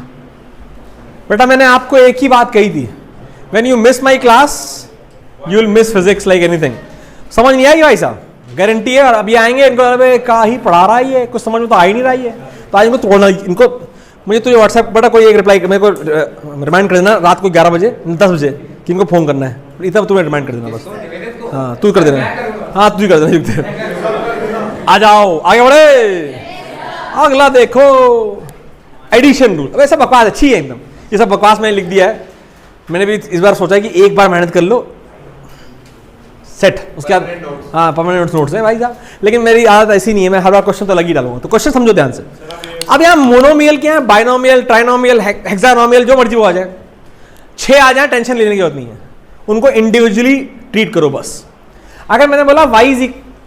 बेटा मैंने आपको एक ही बात कही थी, when you miss my class you will miss physics like anything. समझ नहीं आई भाई साहब, गारंटी है। और अभी आएंगे इनको अरे का ही पढ़ा रहा है, कुछ समझ में तो आ ही नहीं रही है, तो आज इनको तोड़ना। इनको मुझे तुझे व्हाट्सएप बेटा कोई एक रिप्लाई मेरे को रिमाइंड कर देना रात को 11 बजे 10 बजे कि इनको फ़ोन करना है, इतना तुम्हें रिमाइंड कर देना बस। हाँ तू कर देना, हाँ तू ही कर देना। आ जाओ आगे बढ़े, अगला देखो एडिशन रूल। वैसे बकवास अच्छी है एकदम, ये सब बकवास मैंने लिख दिया है। मैंने भी इस बार सोचा है कि एक बार मेहनत कर लो सेट, उसके बाद हाँ परमानेंट नोट्स है भाई साहब। लेकिन मेरी आदत ऐसी नहीं है, मैं हर बार क्वेश्चन तो लग ही डालूंगा। तो क्वेश्चन समझो ध्यान से। अब यहाँ मोनोमियल क्या है, बाइनोमियल, ट्राइनोमियल, हेक्सानोमियल, जो मर्जी वो आ जाए, 6 आ जाए टेंशन लेने की जरूरत नहीं है, उनको इंडिविजुअली ट्रीट करो बस। अगर मैंने बोला y is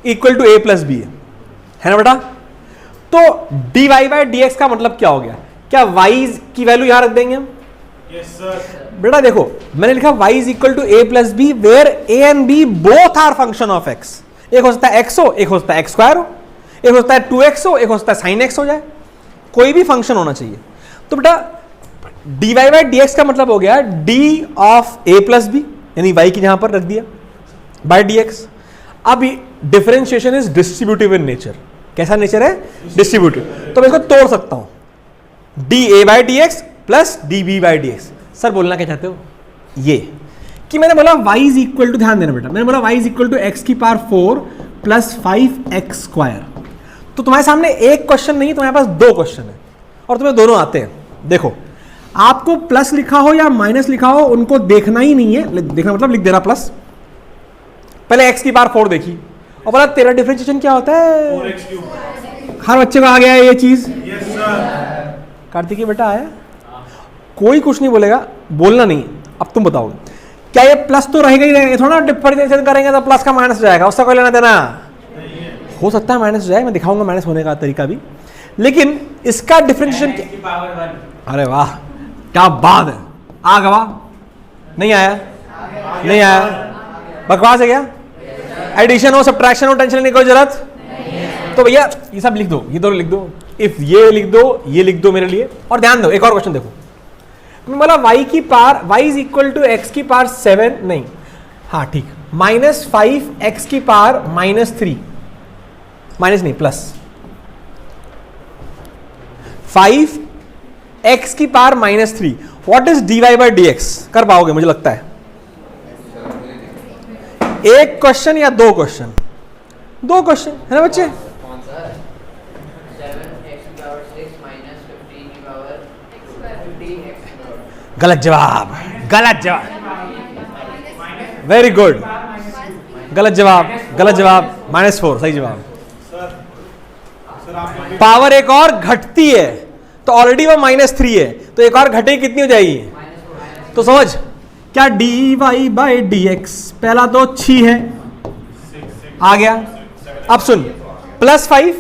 equal to a plus b है ना बेटा, तो dy बाई dx का मतलब क्या हो गया? क्या y की वैल्यू यहां रख देंगे हम? Yes sir. बेटा देखो मैंने लिखा y is equal to a plus b where a and b both are function of x। एक हो सकता है x हो, एक हो सकता है x स्क्वायर हो, एक हो सकता है 2x हो, एक हो सकता है sin x हो जाए, कोई भी फंक्शन होना चाहिए। तो बेटा dy बाई dx का मतलब हो गया d of a plus B, यानी y की जहां पर रख दिया बाय dx। अब differentiation is distributive in nature. कैसा नेचर है? डिस्ट्रीब्यूटिव। तो मैं इसको तोड़ सकता हूं dA by dx plus dB by dx। Sir बोलना क्या चाहते हो? ये कि मैंने बोला y इज इक्वल टू, ध्यान देना बेटा, मैंने बोला y is equal to x की पावर 4 प्लस 5x स्क्वायर। तो तुम्हारे सामने एक क्वेश्चन नहीं, तुम्हारे पास 2 क्वेश्चन है और तुम्हें दोनों आते हैं। देखो आपको प्लस लिखा हो या माइनस लिखा हो उनको देखना ही नहीं है, देखना मतलब लिख देना प्लस। पहले x की पावर 4 देखी और बोला तेरा डिफरेंशिएशन क्या होता है? 4x cube. हर बच्चे को आ गया है ये चीज। Yes sir. कार्तिकी बेटा आया, कोई कुछ नहीं बोलेगा, बोलना नहीं। अब तुम बताओगे क्या ये प्लस तो रहेगा ही रहेगा, थोड़ा डिफरेंशिएशन करेंगे तो प्लस का माइनस हो जाएगा, उसका कोई लेना देना हो सकता है माइनस हो जाए, मैं दिखाऊंगा माइनस होने का तरीका भी। लेकिन इसका डिफरेंशिएशन की पावर 1। अरे वाह क्या बात है, आ गवा नहीं आया, नहीं आया, बकवास है क्या? एडिशन हो सब्ट्रैक्शन हो टेंशन लेने की कोई जरूरत। तो भैया ये सब लिख दो, ये दोनों लिख दो, इफ ये लिख दो, ये लिख दो मेरे लिए। और ध्यान दो एक और क्वेश्चन देखो, मैं बोला y की power y is equal to x की पावर 7 नहीं, हाँ ठीक, माइनस 5x की पावर -3, माइनस नहीं प्लस 5x की power -3। What is dy by dx? कर पाओगे मुझे लगता है। एक क्वेश्चन या 2 क्वेश्चन? 2 क्वेश्चन है ना बच्चे? 7x की पावर 6 माइनस 15 की पावर 15x की पावर। गलत जवाब, गलत जवाब, वेरी गुड, गलत जवाब, गलत जवाब, -4 सही जवाब। सर आपने पावर एक और घटती है तो ऑलरेडी वो -3 है, तो एक और घटेगी कितनी हो जाएगी? तो समझ क्या dy बाई dx, पहला तो 6 है आ गया। अब सुन +5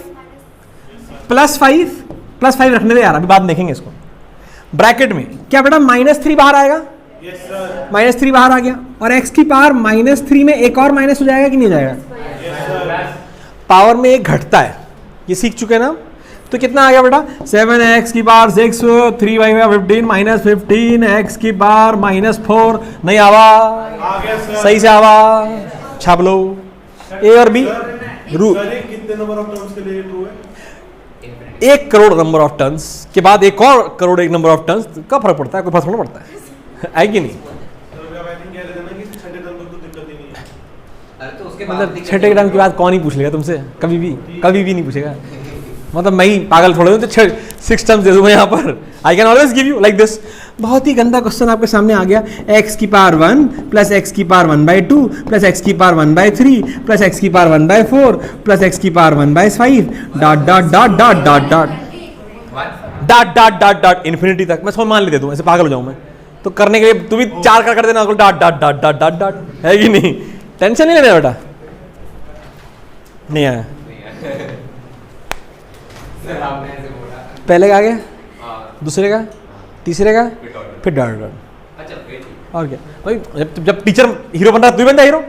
रखने दे यार, अभी बाद में देखेंगे इसको। ब्रैकेट में क्या बेटा -3 बाहर आएगा? Yes sir. -3 बाहर आ गया और x की पावर -3 में एक और माइनस हो जाएगा कि नहीं हो जाएगा? Yes sir. पावर में एक घटता है, ये सीख चुके ना। तो कितना आ गया बेटा? 7x की पावर 6 3y में 15 माइनस 15x की पावर -4 नहीं आवा, आ गया सर। सही से आवा, छाप लो। ए और बी रू सर ये कितने नंबर ऑफ टर्म्स के लिए ट्रू है? 1 करोड़ नंबर ऑफ टन्स के बाद एक और करोड़ एक नंबर ऑफ टन्स का फर्क पड़ता है, कोई फर्क थोड़ा पड़ता है, है कि नहीं? सर अब आई थिंक कह रहे थे ना कि छठे टर्म तक तो दिक्कत ही नहीं है। अरे तो उसके बाद मतलब छठे ग्राम की बात कौन ही पूछ लेगा तुमसे, कभी भी नहीं पूछेगा। मतलब मैं ही पागल थोड़े हूँ तो 6 टर्म्स दे दूँ मैं यहाँ पर. I can always give you like this. बहुत ही गंदा क्वेश्चन आपके सामने आ गया. x की पावर 1 प्लस x की पावर 1/2 प्लस x की पावर 1/3 प्लस x की पावर 1/4 प्लस x की power 1/5 dot dot dot dot dot dot dot dot dot dot infinity तक. मैं समझ मान ले दूँ, ऐसे पागल हो जाऊँ मैं तो. करने के लिए तू भी 4 कर देना dot dot dot dot dot dot. है कि नहीं? टेंशन नहीं लेना बेटा. नहीं आया. सर आपने ऐसे बोला. पहले का आ गया, हाँ. दूसरे का, तीसरे का, फिर डॉट डॉट. अच्छा फिर ठीक. और क्या भाई, जब टीचर हीरो बन रहा है तू ही बनता हीरो.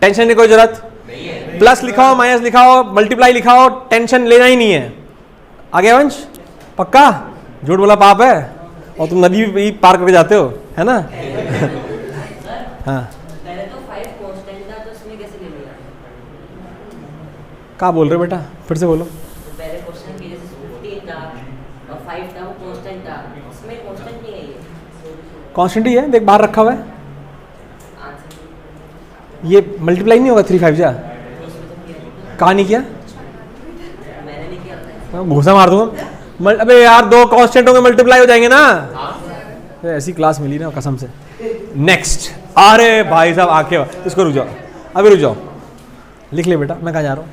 टेंशन नहीं कोई जरूरत. नहीं है. प्लस लिखाओ, माइनस लिखाओ, मल्टीप्लाई लिखाओ, टेंशन लेना ही नहीं है. आगे वंश पक्का. झूठ बोला पाप है. और तुम नदी भी पार करके जाते हो, है ना? हाँ. पहले तो 5 कांस्टेंट था, तो इसमें कैसे ले लिया? क्या बोल रहे हो बेटा, फिर से बोलो. तो पहले क्वेश्चन की जैसे 15 था और 5 था, वो कांस्टेंट था. इसमें कांस्टेंट नहीं है ये कांस्टेंट ही है, देख बाहर रखा हुआ है. आंसर. ये मल्टीप्लाई नहीं होगा 3 5 जा. उसमें तो किया कहा नहीं किया? मैंने नहीं किया था. मैं घूसा मार दूंगा. अबे यार 2 कांस्टेंट होंगे, मल्टीप्लाई हो जाएंगे ना. ऐसी क्लास मिली ना कसम से. नेक्स्ट. अरे भाई साहब आके इसको रुक जाओ, अभी रुक जाओ. लिख ले बेटा, मैं कहाँ जा रहा हूँ.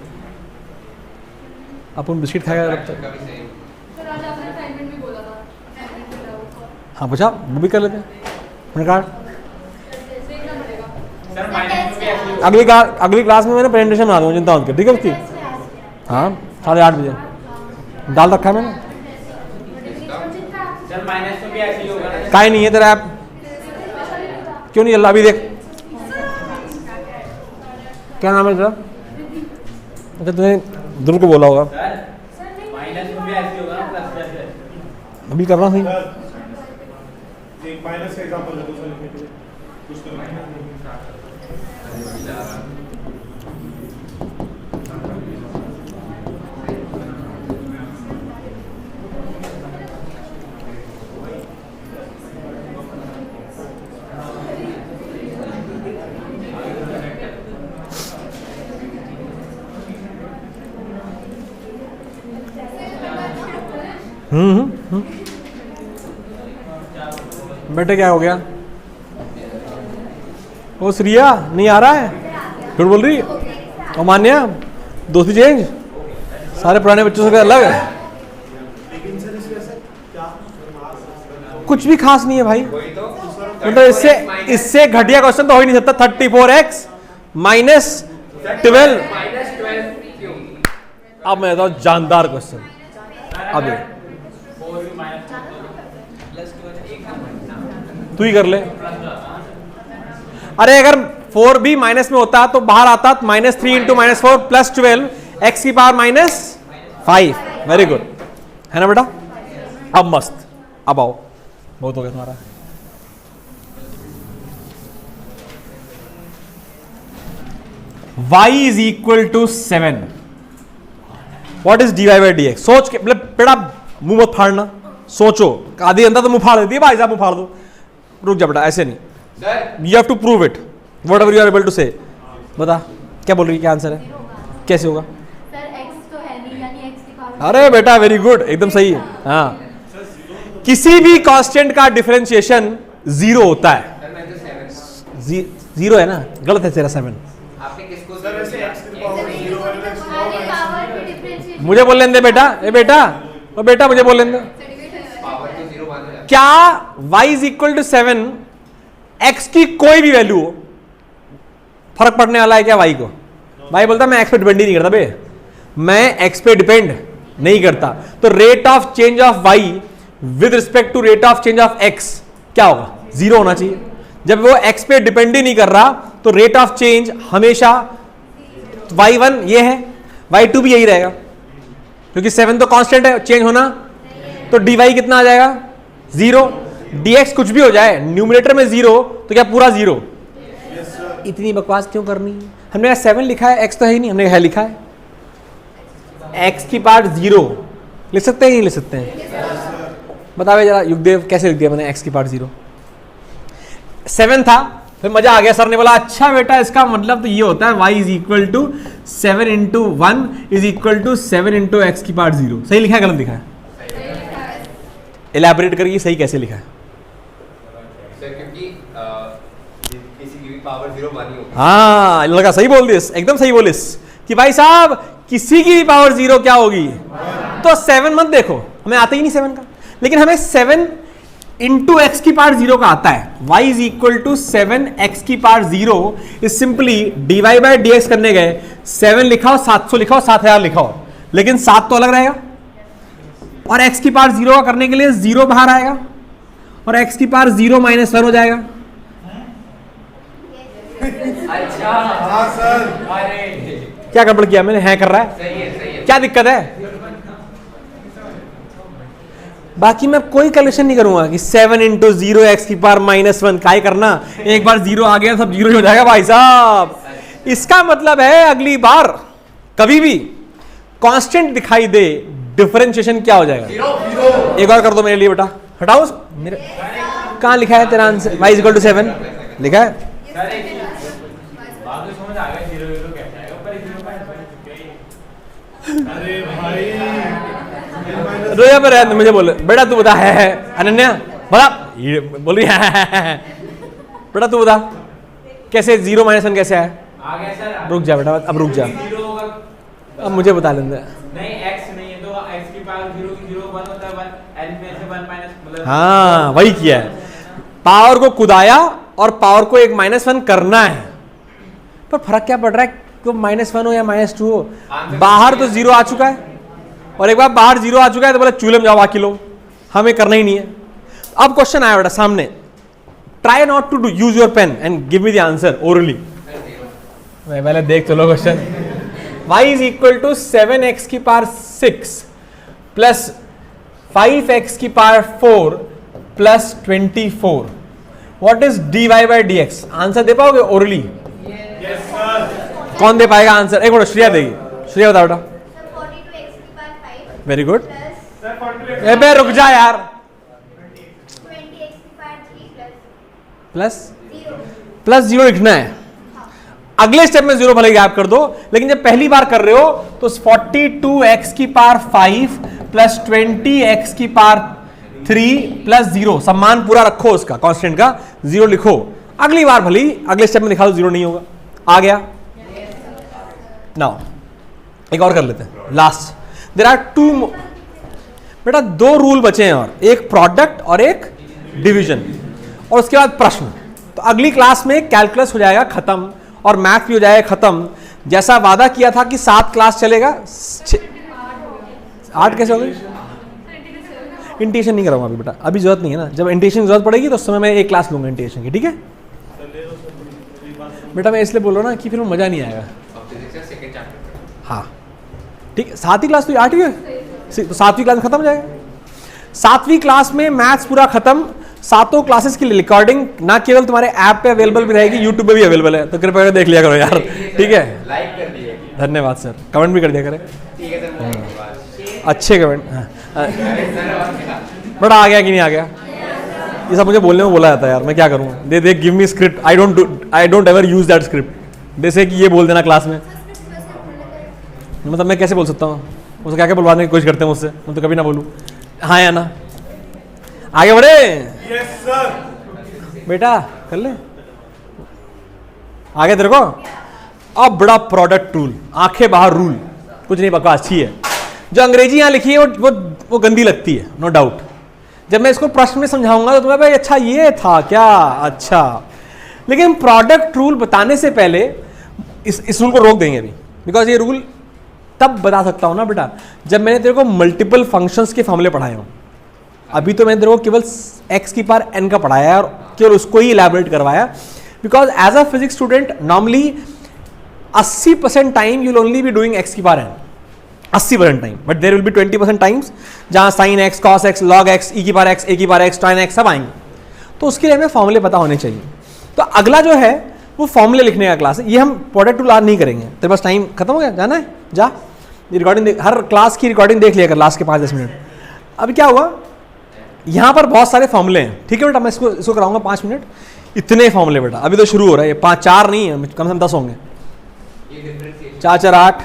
अपन बिस्किट खाएगा तब तक. का भी सही. सर आज आपने असाइनमेंट भी बोला था. असाइनमेंट मिला वो. हाँ पूछा, वो भी कर लेते हैं. मैंने कहा देखना पड़ेगा. सर माइनस में भी ऐसे ही अगली क्लास में मैंने प्रेजेंटेशन बना दूंगा, चिंता मत कर. ठीक है उसकी. हाँ 8:30 बजे डाल रखा है मैंने. सर माइनस में भी ऐसे ही होगा ना. काहे नहीं है तेरा ऐप. क्यों नहीं चल रहा अभी देख. क्या नाम है तेरा? अच्छा तूने ध्रुव को बोला होगा. सर माइनस में भी ऐसे ही होगा ना प्लस जैसे. अभी करना सही. एक माइनस का एग्जांपल दे दो सर लिखने के लिए. कुछ तो बेटे क्या हो गया? ओ श्रिया नहीं आ रहा है. झूठ बोल रही. और मान्या दोस्ती चेंज. सारे पुराने बच्चों से अलग है. कुछ भी खास नहीं है भाई. वही तो. मतलब इससे घटिया क्वेश्चन तो हो ही नहीं सकता. 34x minus 12. माइनस 12 क्यों? अब मैं बताऊँ जानदार क्वेश्चन. अब देख 4 भी माइनस प्लस 12 एक नंबर. तू ही कर ले. अरे अगर 4 भी माइनस में होता तो बाहर आता -3 × -4 प्लस 12 x की पावर -5. वेरी गुड है ना बेटा. अब मस्त. अब आओ, बहुत हो गया तुम्हारा. y is equal to 7. What is dy/dx? सोच के मतलब बेटा मुंह मत फाड़ना. सोचो. आधी अंदर तो मुंह फाड़ देती है भाई साहब. मुंह फाड़ दो. रुक जा बेटा, ऐसे नहीं. Sir you have to prove it. Whatever you are able to say. बता क्या बोल रही है, क्या आंसर है? कैसे होगा? सर x तो है नहीं, यानी x की पावर. अरे बेटा वेरी गुड, एकदम सही है. हाँ, किसी भी कांस्टेंट का डिफरेंशिएशन 0 होता है. सर मैं तो 7. 0 है ना. गलत है तेरा 7. आपने किसको सर ऐसे x की पावर 0 वाले x की हमारी पावर पावर की डिफरेंशिएशन. मुझे बोल लेने दे बेटा. ए बेटा, ओ बेटा मुझे बोल लेने दे. पावर तो 0 मान लो. क्या y is equal to 7 x की कोई भी वैल्यू हो, फर्क पड़ने वाला है क्या y को? भाई बोलता मैं x पे डिपेंड ही नहीं करता बे. मैं x पे डिपेंड नहीं करता. तो rate of change of y with respect to rate of change of x क्या होगा? 0 होना चाहिए. जब वो x पे डिपेंड ही नहीं कर रहा तो रेट ऑफ चेंज हमेशा y1 ये है, y2 भी यही रहेगा, क्योंकि 7 तो कांस्टेंट है, चेंज होना. तो dy कितना आ जाएगा? 0. dx कुछ भी हो जाए, न्यूमरेटर में 0 तो क्या पूरा 0? इतनी बकवास क्यों करनी? हमने 7 लिखा है, x तो है ही नहीं. हमने है लिखा है x की पार्ट 0. लिख सकते हैं, नहीं लिख सकते हैं? बताओ जरा युगदेव, कैसे लिख दिया मैंने x की पार्ट 0? 7 था, फिर मजा आ गया. सर ने बोला अच्छा बेटा इसका मतलब तो ये होता है y is equal to 7 into 1 is equal to 7 into x की पावर 0। सही लिखा है गलत लिखा है? एलैबोरेट करिए सही कैसे लिखा है? सर क्योंकि किसी की भी पावर 0 1 ही होगी। हाँ लड़का सही बोल दिस, एकदम सही बोलिस कि भाई साहब किसी की भी पावर 0 क्या होगी? तो 7 मत देखो, हमें आता ही नहीं 7 का, लेकिन हमें 7 इंटू एक्स की पावर 0 का आता है। y is equal to 7 x की power 0 is simply dy by d x करने गए 7 लिखा हो 700 लिखा हो 7000 लिखा हो, लेकिन 7 तो अलग रहेगा, और x की पावर 0 का करने के लिए 0 बाहर आएगा और x की पावर 0 माइनस 1 हो जाएगा। अच्छा हाँ सर। अरे क्या गड़बड़ किया मैंने? है कर रहा है, सही है क्या दिक्कत है? बाकी मैं कोई कैलकुलेशन नहीं करूंगा कि 7 इंटू 0 एक्स की पावर माइनस 1 का ही करना, एक बार 0 आ गया सब 0 ही हो जाएगा भाई साहब। इसका मतलब है अगली बार कभी भी कांस्टेंट दिखाई दे डिफरेंशिएशन क्या हो जाएगा? एक और कर दो मेरे लिए बेटा, हटाओ मेरे, कहाँ लिखा है तेरा आंसर? y इक्वल टू 7 लिखा है? सर एक बात तो समझ आ गया 0 0 कैसे आएगा, पर 0 का अरे भाई रोया पर है, मुझे बोले बेटा तू बता है अनन्या बता, ये बोल रही है बेटा तू बता कैसे 0 माइनस 1 कैसे है? आ गया सर। रुक जा बेटा, अब रुक जा, 0 होगा, अब मुझे बता लेने दे। नहीं x नहीं है तो x की पावर 0 की 0 1 होता है, 1 n में से 1 माइनस मतलब हाँ वही किया है, पावर को कुदाया और पावर को एक -1 करना है, पर फर्क क्या पड़ रहा है तो -1 हो या -2 हो, बाहर तो 0 आ चुका है और एक बार बाहर 0 आ चुका है तो बोले चूल्हे में जाओ बाकी लोग, हमें करना ही नहीं है। अब क्वेश्चन आया बेटा सामने, try not to use your pen and give me the answer orally. मैं पहले देख चलो question. y is equal to 7x की पावर 6 प्लस 5x की power 4 plus 24। What is dy by d x? Answer दे पाओगे ओरली? Yes sir. कौन दे पाएगा आंसर? एक मिनट श्रेया देगी, श्रेया बताओ बेटा। 42x की power 5 very good. Plus sir 42 ए बे रुक जा यार, 20x की पावर 3 प्लस 0 प्लस 0 लिखना है, अगले स्टेप में 0 भले गैप कर दो, लेकिन जब पहली बार कर रहे हो तो 42x की पावर 5 प्लस 20x की पावर 3 प्लस 0 सम्मान पूरा रखो उसका कांस्टेंट का, 0 लिखो, अगली बार भले ही अगले स्टेप में लिखा दो 0 नहीं होगा। आ गया? नाउ एक और कर लेते हैं लास्ट। देयर आर 2 बेटा, 2 रूल बचे हैं और एक प्रोडक्ट और एक डिवीजन, और उसके बाद प्रश्न। तो अगली क्लास में कैलकुलस हो जाएगा खत्म और मैथ भी हो जाएगा खत्म। जैसा वादा किया था कि 7 क्लास चलेगा, 8 कैसे हो गई? इंटीग्रेशन नहीं कराऊंगा अभी बेटा, अभी जरूरत नहीं है ना, जब इंटीग्रेशन की जरूरत पड़ेगी तो उस समय मैं एक क्लास लूंगा इंटीग्रेशन की, ठीक है बेटा? मैं इसलिए बोल रहा हूँ ना कि फिर मजा नहीं आएगा। Second chapter. हाँ ठीक है, 7वीं क्लास तो 8वीं है तो 7वीं क्लास में खत्म हो जाएगा। 7वीं क्लास में मैथ्स पूरा खत्म, 7 क्लासेस की रिकॉर्डिंग ना केवल तुम्हारे ऐप पे अवेलेबल भी रहेगी, यूट्यूब पे भी अवेलेबल है, तो कृपया करके देख लिया करो यार, ठीक है? लाइक कर दिए। धन्यवाद सर, कमेंट भी कर दिया करें, ठीक है सर। अच्छे कमेंट। हाँ बड़ा आ गया कि नहीं आ गया? ये सब मुझे बोलने में बोला जाता है यार, मैं क्या करूँ? They give me script, I don't ever use that script, जैसे कि ये बोल देना क्लास में, मतलब मैं कैसे बोल सकता हूँ? उसको क्या क्या बुलवाने की कोशिश करते हैं मुझसे, मैं तो कभी ना बोलूँ। हाँ या ना? आगे बढ़े यस सर। बेटा, कर ले आगे तेरे को। अब बड़ा प्रोडक्ट टूल, आंखें बाहर रूल, कुछ नहीं बकवास, अच्छी है। जो अंग्रेजी यहाँ लिखी है वो गंदी लगती है, नो डाउट। जब मैं इसको प्रश्न में समझाऊंगा तो तुम्हें भाई अच्छा ये था क्या, अच्छा। लेकिन प्रोडक्ट रूल बताने से पहले इस रूल को रोक देंगे अभी, बिकॉज ये रूल तब बता सकता हूं ना बेटा जब मैंने तेरे को मल्टीपल फंक्शंस के फॉर्मूले पढ़ाए हों। अभी तो मैंने तेरे को केवल x की पावर n का पढ़ाया है और केवल उसको ही इलैबोरेट करवाया, because as a physics student normally 80% time you will only be doing x की power n, 80% time, but there will be 20% times जहां sin x, cos x, log x, e की पावर x, a की power x, tan x सब आएंगे, तो उसके लिए हमें फॉर्मूले पता होने चाहिए। तो अगला जो है वो फॉर्मूले लिखने का क्लास है, ये हम प्रोडक्ट टूल आज नहीं करेंगे। तेरे पास टाइम खत्म हो गया, जाना है जा, रिकॉर्डिंग हर क्लास की रिकॉर्डिंग देख लिया कर लास्ट के 5-10 मिनट। अभी क्या हुआ, यहाँ पर बहुत सारे फॉर्मूले हैं, ठीक है बेटा? मैं इसको कराऊंगा 5 मिनट, इतने फॉर्मूले बेटा, अभी तो शुरू हो रहा है, ये 5-4 नहीं है, कम से कम 10 होंगे। ये डिफरेंशिएशन 4 4 8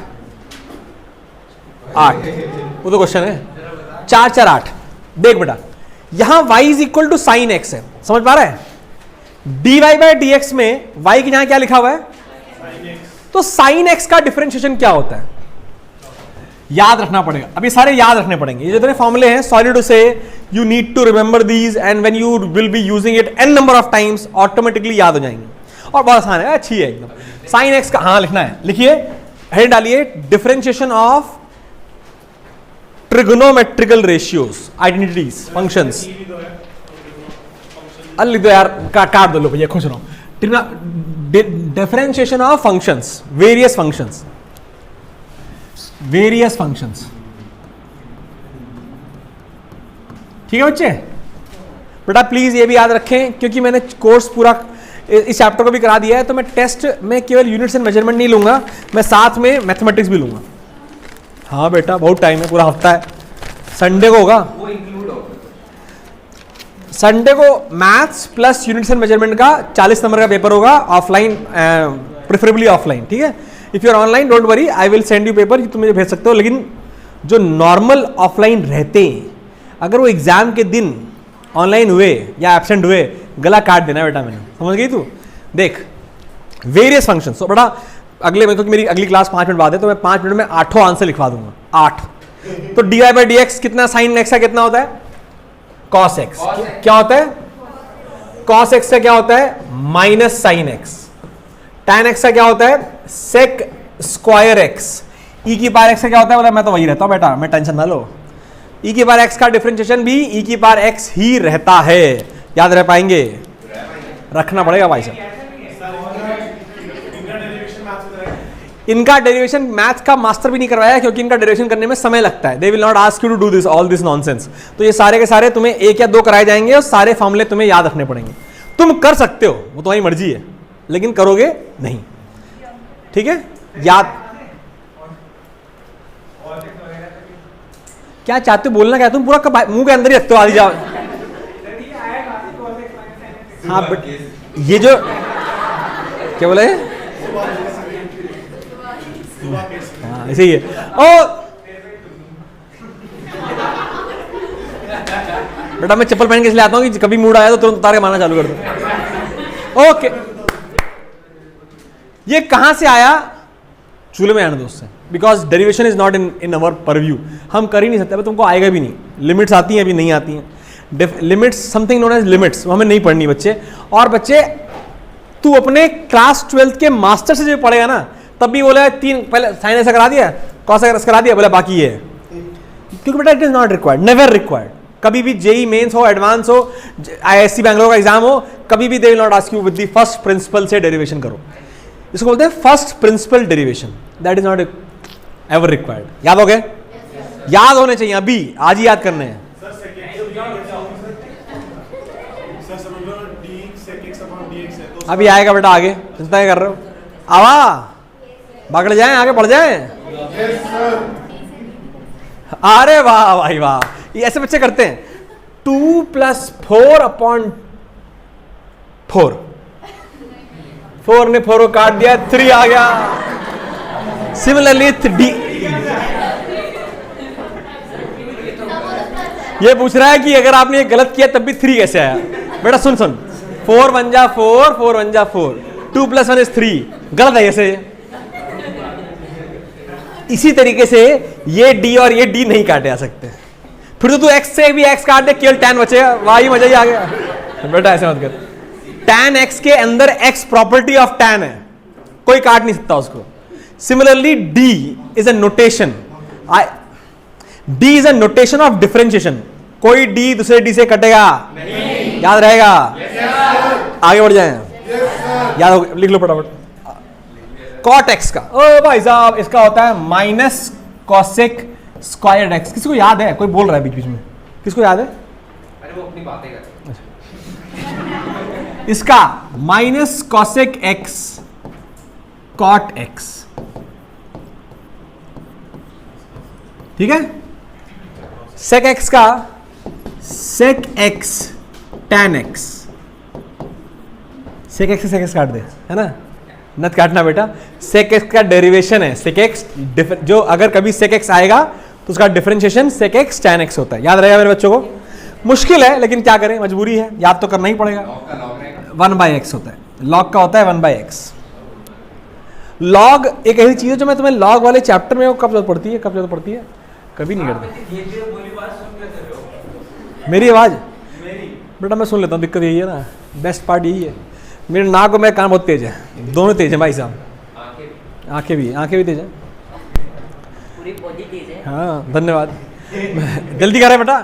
8, वो तो क्वेश्चन है। 4 4 8। देख बेटा यहां y is equal to sine x है, समझ पा रहा है? dy बाई डी एक्स में y के यहां क्या लिखा हुआ है? तो साइन एक्स का डिफरेंशिएशन क्या होता है याद रखना पड़ेगा। अब ये सारे याद रखने पड़ेंगे, ये जितने फॉर्मूले हैं, sorry to say you need to remember these and when you will be using it n number of times automatically याद हो जाएंगे और बहुत आसान है, अच्छी है एकदम। साइन एक्स का हाँ लिखना है, लिखिए हेड डालिए differentiation of trigonometrical ratios identities functions. लिख दो यार, काट दो लो भैया, खुश रहो। Differentiation of functions, various functions, various functions. ठीक है बच्चे? बेटा प्लीज ये भी याद रखें क्योंकि मैंने कोर्स पूरा इस चैप्टर को भी करा दिया है, तो मैं टेस्ट में केवल यूनिट्स एंड मेजरमेंट नहीं लूंगा, मैं साथ में मैथमेटिक्स भी लूंगा। हाँ बेटा बहुत टाइम है, पूरा हफ्ता है, संडे को होगा, वो इंक्लूड होगा। संडे को maths plus units and measurement का 40 नंबर का पेपर होगा, ऑफलाइन, प्रेफरेबली ऑफलाइन। ठीक है? If you are online don't worry, I will send you paper, तुम मुझे भेज सकते हो। लेकिन जो नॉर्मल ऑफलाइन रहते हैं, अगर वो एग्जाम के दिन ऑनलाइन हुए या एब्सेंट हुए, गला काट देना बेटा, मैंने समझ गई तू? देख वेरियस फंक्शन, तो बेटा अगले में, क्योंकि मेरी अगली क्लास 5 मिनट बाद है, तो मैं 5 मिनट में 8 आंसर लिखवा दूंगा, 8। तो d y by d x कितना, साइन एक्स का कितना होता है? Cos x. क्या होता है? कॉस एक्स का क्या होता है? Minus sine x. Tan x का क्या होता है? Sec square x. ई की पावर एक्स का क्या होता है? बोला मैं तो वही रहता हूं बेटा, मैं टेंशन ना लो। ई की पावर एक्स का डिफरेंशिएशन भी ई की पावर एक्स ही रहता है, याद रह पाएंगे? रखना पड़ेगा भाई साहब। इनका डेरिवेशन मैथ का मास्टर भी नहीं करवाया क्योंकि इनका डेरिवेशन करने में समय लगता है। They will not ask you to do this all this nonsense. तो ये सारे के सारे तुम्हें 1 या 2 कराए जाएंगे और सारे फॉर्मूले तुम्हें याद रखने पड़ेंगे। तुम कर सकते हो, वो तुम्हारी मर्जी है, लेकिन करोगे नहीं। ठीक है? याद क्या चाहते हो, बोलना क्या? तुम पूरा मुंह के अंदर ही रखते हो, आदि जाओ। हाँ बट ये जो क्या बोले, हाँ ऐसे ही है। बेटा मैं चप्पल पहन के इसलिए आता हूँ कि कभी मूड आया तो तुरंत उतार के मारना चालू कर दो। ओके, ये कहां से आया? चूल्हे में आना दोस्त है, because derivation is not in our purview, हम कर ही नहीं सकते, तुमको आएगा भी नहीं। लिमिट्स आती हैं, अभी नहीं आती हैं। Limits, something known as limits, वो हमें नहीं पढ़नी बच्चे। और बच्चे तू अपने क्लास 12th के मास्टर से जो पढ़ेगा ना, तब भी बोले 3 पहले साइन ऐसा करा दिया, कॉस ऐसा करा दिया, बोला बाकी ये है, क्योंकि बेटा it is not required, never required. कभी भी जेई मेंस हो, एडवांस हो, आईआईएससी बैंगलोर का एग्जाम हो, कभी भी दे will not ask you with the first principle से डेरिवेशन करो। इसको बोलते हैं first principle derivation, that is not ever required. याद हो गए? याद होने चाहिए, अभी आज ही याद करने हैं। अभी आएगा बेटा, आगे चिंता कर रहे हो? आवा भागड़ जाए, आगे बढ़ जाए। अरे वाह भाई वाह, ये ऐसे बच्चे करते हैं। 2 + 4 अपॉन 4, 4 ने 4 को काट दिया, 3 आ गया। सिमिलरली डी, ये पूछ रहा है कि अगर आपने ये गलत किया तब भी 3 कैसे आया? बेटा सुन 4 × 1 = 4, 4 × 1 = 4, 2 + 1 = 3, गलत है ऐसे। इसी तरीके से ये डी और ये डी नहीं काटे जा सकते। फिर तो तू x से भी x काट दे, केवल tan बचेगा, वही मजा ही आ गया। बेटा ऐसे मत कर। tan x के अंदर x प्रॉपर्टी ऑफ tan है, कोई काट नहीं सकता उसको। Similarly d is a notation, d is a notation of differentiation. कोई d दूसरे d से कटेगा नहीं, याद रहेगा? आगे बढ़ जाए, याद हो, लिख लो फटाफट। कॉट एक्स का, ओ भाई साहब, इसका होता है माइनस कॉसेक स्क्वायर एक्स। किसी को याद है? कोई बोल रहा है बीच बीच में, किसको याद है? अरे वो अपनी बातें कर। इसका minus cosec x cot x, ठीक है? सेक एक्स का sec x tan x, sec x से सेक एक्स काट दे, है ना? नत काटना बेटा, सेक एक्स का डेरिवेशन है सेक एक्स, जो अगर कभी सेक एक्स आएगा तो उसका differentiation sec x tan x होता है। याद रहेगा मेरे बच्चों को, मुश्किल है लेकिन क्या करें, मजबूरी है, याद तो करना ही पड़ेगा। लॉग का लॉग रहेगा। 1/x होता है, लॉग का होता है 1/x। लॉग एक ऐसी चीज है जो मैं तुम्हें लॉग वाले चैप्टर में कब जरूरत पड़ती है, कब जरूरत पड़ती है, कभी नहीं करती। धीरे-धीरे बोली बात सुन कैसे रहे हो? मेरी आवाज़ मेरी बेटा मैं सुन लेता हूँ, दिक्कत यही है ना, बेस्ट पार्ट यही है। मेरे नाक और मेरा कान बहुत तेज है, दोनों तेज है भाई साहब, आंखें भी तेज है। पूरी बॉडी तेज है। हाँ धन्यवाद। जल्दी कर रहे बेटा।